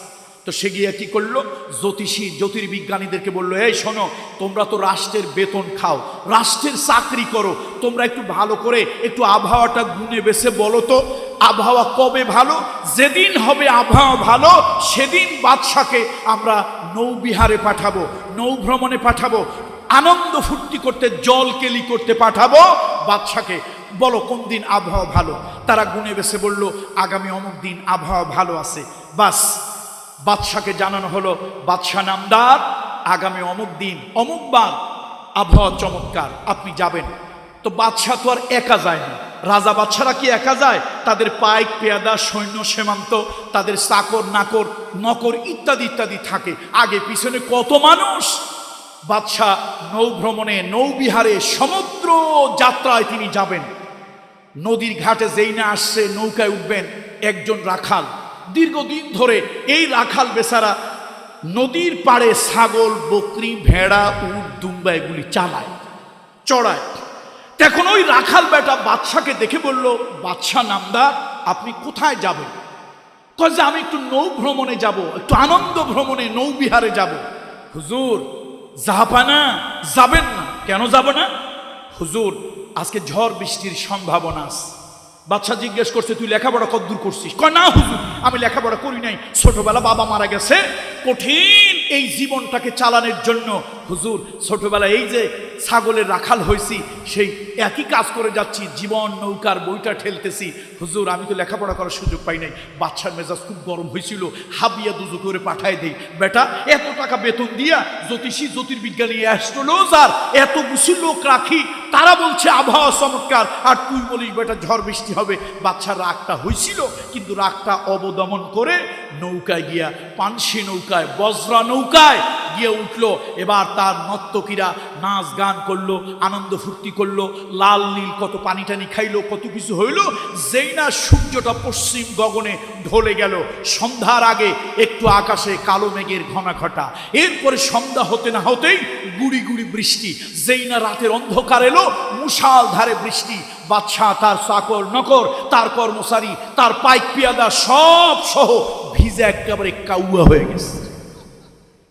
Speaker 1: তো সে গিয়ে কি করলো, জ্যোতিষী জ্যোতির্বিজ্ঞানীদেরকে বললো, এই শোনো, তোমরা তো রাষ্ট্রের বেতন খাও, রাষ্ট্রের চাকরি করো, তোমরা একটু ভালো করে একটু আবহাওয়াটা গুনে বেছে বলো তো, আবহাওয়া কবে ভালো? যেদিন হবে আবহাওয়া ভালো, সেদিন বাদশাকে আমরা নৌবিহারে পাঠাবো, নৌ ভ্রমণে পাঠাবো, আনন্দ ফুর্তি করতে, জল কেলি করতে পাঠাবো বাদশাকে। বলো কোন দিন আবহাওয়া ভালো? তারা গুনে বেছে বলল, আগামী অমুক দিন আবহাওয়া ভালো আছে। বাস, বাদশাকে জানানো হলো, বাদশা নামদার, আগামী অমুক দিন অমুক বার আবহাওয়া চমৎকার, আপনি যাবেন। তো বাদশা তো আর একা যায় না, রাজা বাদশারা কি একা যায়? তাদের পাইক পেয়াদা, সৈন্য সীমান্ত, তাদের চাকর নাকর নকর ইত্যাদি ইত্যাদি থাকে, আগে পিছনে কত মানুষ। বাদশা নৌ ভ্রমণে, নৌবিহারে, সমুদ্র যাত্রায় তিনি যাবেন। নদীর ঘাটে যেই না আসছে, নৌকায় উঠবেন একজন রাখাল। দীর্ঘদিন ধরে এই রাখাল বেচারা নদীর পাড়ে ছাগল, বকরি, ভেড়া, উট, দুম্বা এগুলি চালায়, চড়ায়। এখন ওই রাখাল বেটা বাদশাকে দেখে বলল, বাদশা নামদার, আপনি কোথায় যাবেন? কয় যে আমি একটু নৌ ভ্রমণে যাব, একটু আনন্দ ভ্রমণে, নৌবিহারে যাব। হুজুর, জাহাপানা, যাবেন না। কেন যাব না? হুজুর, আজকে ঝড় বৃষ্টির সম্ভাবনা আছে। বাদশা জিজ্ঞেস করছে, তুই লেখাপড়া কতদূর করছিস? কয়, না হুজুর, আমি লেখাপড়া করি নাই, ছোটবেলা বাবা মারা গেছে, কঠিন এই জীবনটাকে চালানোর জন্য হুজুর ছোটবেলায় এই যে ছাগলের রাখাল হয়েছি, সেই একই কাজ করে যাচ্ছি, জীবন নৌকার বইটা ঠেলতেছি। হুজুর, আমি তো লেখাপড়া করার সুযোগ পাই নাই। বাদশার মেজাজ খুব গরম হয়েছিল, হাবিয়া দুজো করে পাঠায় দেই, বেটা এত টাকা বেতন দিয়া জ্যোতিষী জ্যোতির্বিজ্ঞানী অ্যাস্ট্রোলজার এত কিছু লোক রাখি, তারা বলছে আবহাওয়া চমৎকার, আর তুই বলিস বেটা ঝড় বৃষ্টি হবে। বাদশার রাগটা হয়েছিল, কিন্তু রাগটা অবদমন করে নৌকায় গিয়া, পানসি নৌকায়, বজ্রা নৌকায় গিয়ে উঠলো। এবার তার নর্তকীরা নাচ গান করলো, আনন্দ ফুর্তি করলো, লাল নীল কত পানি টানি খাইলো, কত কিছু হইল। যেই না সূর্যটা পশ্চিম গগনে ঢলে গেল, সন্ধ্যার আগে একটু আকাশে কালো মেঘের ঘনাঘটা, এরপরে সন্ধ্যা হতে না হতেই গুড়ি গুড়ি বৃষ্টি। যেই না রাতের অন্ধকার এলো, মুষালধারে বৃষ্টি। বাদশা, তার চাকর নকর, তার কর্মচারী, তার পাইক পিয়াদা সব সহ ভিজে একেবারে কাউয়া হয়ে গেছে।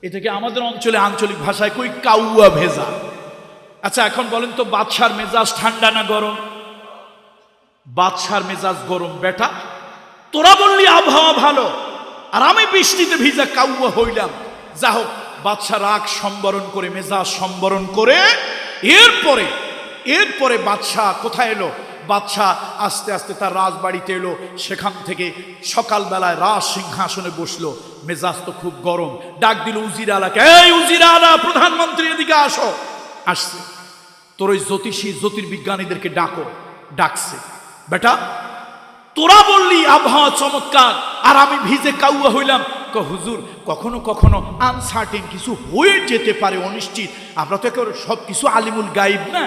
Speaker 1: এটাকে আমাদের অঞ্চলে আঞ্চলিক ভাষায় কই কাউয়া ভেজা। আচ্ছা, এখন বলেন তো, বাদশার মেজাজ ঠান্ডা না গরম? বাদশার মেজাজ গরম। বেটা, তোরা বললি আবহাওয়া ভালো, আর আমি বৃষ্টিতে ভিজা কাউয়া হইলাম। যা হোক, বাদশা রাগ সম্বরণ করে, মেজাজ সম্বরণ করে, এরপরে বাদশা কোথায় এলো? বাদশা আস্তে আস্তে তার রাজবাড়িতে এলো। সেখান থেকে সকালবেলায় রাজ সিংহাসনে বসলো। মেজাজ তো খুব গরম। ডাক দিল উজির আলাকে, এই উজির আলা, প্রধানমন্ত্রী এদিকে আসো। আসছে। তোর ওই জ্যোতিষী জ্যোতির্বিজ্ঞানীদেরকে ডাকো। ডাকছে। বেটা, তোরা বললি আবহাওয়া চমৎকার, আর আমি ভিজে কাউয়া হইলাম। হুজুর, কখনো কখনো আনসার্টেন কিছু হয়ে যেতে পারে, অনিশ্চিত। আমরা তো একেবারে সব কিছু আলিমুল গাইব না।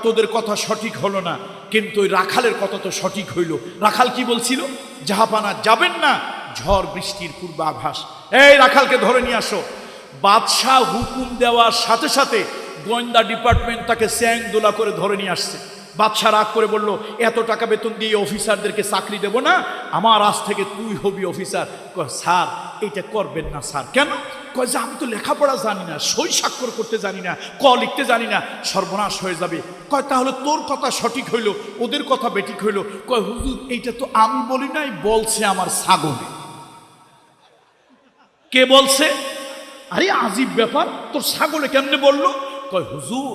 Speaker 1: তোদের কথা সঠিক হলো না, কিন্তু ওই রাখালের কথা তো সঠিক হইল। রাখাল কি বলছিল? জাহাপানা, যাবেন না, ঝড় বৃষ্টির পূর্বাভাস। এই রাখালকে ধরে নিয়ে আসো। বাদশাহ হুকুম দেওয়ার সাথে সাথে গোয়েন্দা ডিপার্টমেন্ট তাকে স্যাং দোলা করে ধরে নিয়ে আসছে। বাদশাহ রাগ করে বলল, এত টাকা বেতন দিয়ে অফিসারদেরকে চাকরি দেব না, আমার আজ থেকে তুই হবি অফিসার। স্যার এটা করবেন না স্যার। কেন? কয় যে আমি তো লেখাপড়া জানি না, সই স্বাক্ষর করতে জানি না, ক লিখতে জানি না, সর্বনাশ হয়ে যাবে। কয় তাহলে তোর কথা সঠিক হইল, ওদের কথা বেঠিক হইল। কয় হুজুর এইটা তো আমি বলি নাই, বলছে আমার ছাগলে। কে বলছে? আরে আজীব ব্যাপার, তোর ছাগলে কেমনে বললো? কয় হুজুর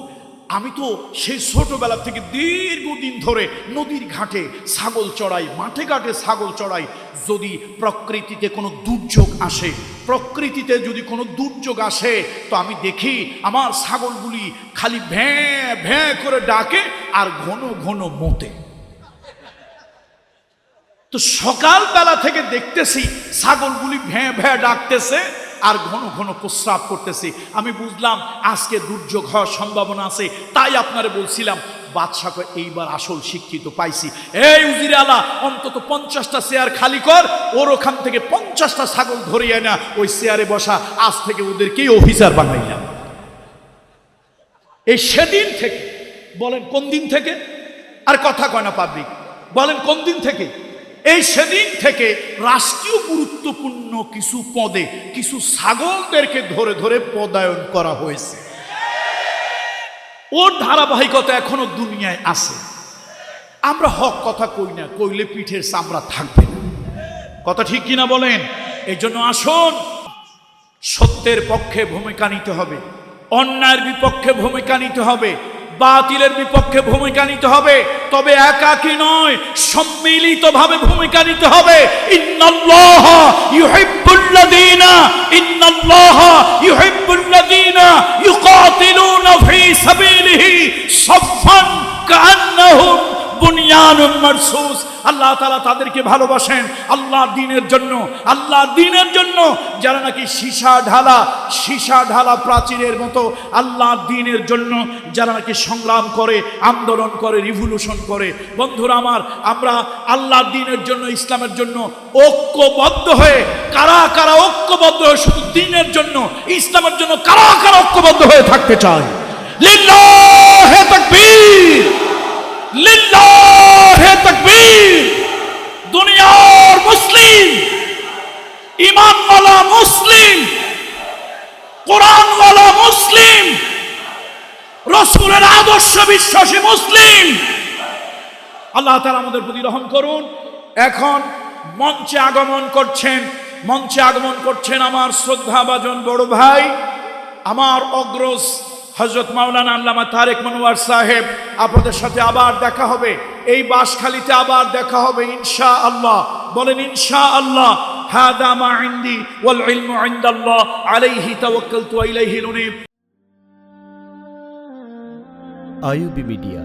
Speaker 1: আমি তো সেই ছোটবেলা থেকে দীর্ঘদিন ধরে নদীর ঘাটে ছাগল চড়াই, মাঠে ঘাটে ছাগল চড়াই। যদি প্রকৃতিতে কোনো দুর্যোগ আসে, প্রকৃতিতে যদি কোনো দুর্যোগ আসে, তো আমি দেখি আমার ছাগলগুলি খালি ভ্যাঁ ভ্যাঁ করে ডাকে আর ঘন ঘন মোতে। তো সকালবেলা থেকে দেখতেছি ছাগলগুলি ভ্যাঁ ভ্যাঁ ডাকতেছে আর ঘন ঘন প্রস্রাব করতেছে। আমি বুঝলাম আজকে দুর্যোগ হওয়ার সম্ভাবনা আছে, তাই আপনারে বলছিলাম। বাদশাকে এইবার আসল শিক্ষিত পাইছি। এই উজির আলা, অন্তত 50টা চেয়ার খালি কর, ওর ওখান থেকে 50টা ছাগল ধরে আনা ওই চেয়ারে বসা, আজ থেকে ওদেরকেই অফিসার বানাইলাম। এই সেদিন থেকে, বলেন কোন দিন থেকে? আর কথা কয় না পাবলিক, বলেন কোন দিন থেকে? এই সেদিন থেকে রাষ্ট্রীয় গুরুত্বপূর্ণ কিছু পদে কিছু ছাগলদেরকে ধরে ধরে পদায়ন করা হয়েছে। ওর ধারাবাহিকতা এখনো দুনিয়ায় আছে। আমরা হক কথা কই না, কইলে পিঠের চামড়া থাকবে না। কথা ঠিক কিনা বলেন? এই জন্য আসুন, সত্যের পক্ষে ভূমিকা নিতে হবে, অন্যায়ের বিপক্ষে ভূমিকা নিতে হবে, বাতিলের বিপক্ষে ভূমিকা নিতে হবে। তবে একাকী নয়, সম্মিলিতভাবে ভূমিকা নিতে হবে। ইন্নাল্লাহা ইউহিব্বুল্লাযীনা ইউকাতিলুনা ফী সাবিলিহি সাফফান কাআন্নাহুম বুনিয়ানুম মারসুস। আল্লাহ তাআলা তাদেরকে ভালোবাসেন আল্লাহর দ্বীনের জন্য, আল্লাহর দ্বীনের জন্য, যারা নাকি সীসা ঢালা প্রাচীরের মতো আল্লাহর দ্বীনের জন্য যারা নাকি সংগ্রাম করে, আন্দোলন করে, রিভলিউশন করে। বন্ধুরা আমার, আমরা আল্লাহর দ্বীনের জন্য, ইসলামের জন্য ঐক্যবদ্ধ হয়ে, কারা কারা ঐক্যবদ্ধ হয়ে শুধু দ্বীনের জন্য, ইসলামের জন্য কারা কারা ঐক্যবদ্ধ হয়ে থাকতে চায়? লিল্লাহি তাকবীর, লিল্লাহি তাকবীর। দুনিয়ার মুসলিম, ঈমানওয়ালা মুসলিম, কোরআনওয়ালা মুসলিম, রাসূলের আদর্শ বিশ্বাসী মুসলিম, আল্লাহ তাআলা আমাদের প্রতি রহম করুন। এখন মঞ্চে আগমন করছেন আমার শ্রদ্ধাভাজন বড় ভাই, আমার অগ্রজ হযরত মাওলানা আল্লামা তারেক মনোয়ার সাহেব। আপনাদের সাথে আবার দেখা হবে, এই বাঁশখালীতে আবার দেখা হবে ইনশাআল্লাহ। বলেন ইনশাআল্লাহ। হাদা মা ইনদি ওয়াল ইলমু ইনদাল্লাহ, আলাইহি তাওয়াক্কালতু ওয়া ইলাইহি উনীব।
Speaker 2: আইয়ুবী মিডিয়া।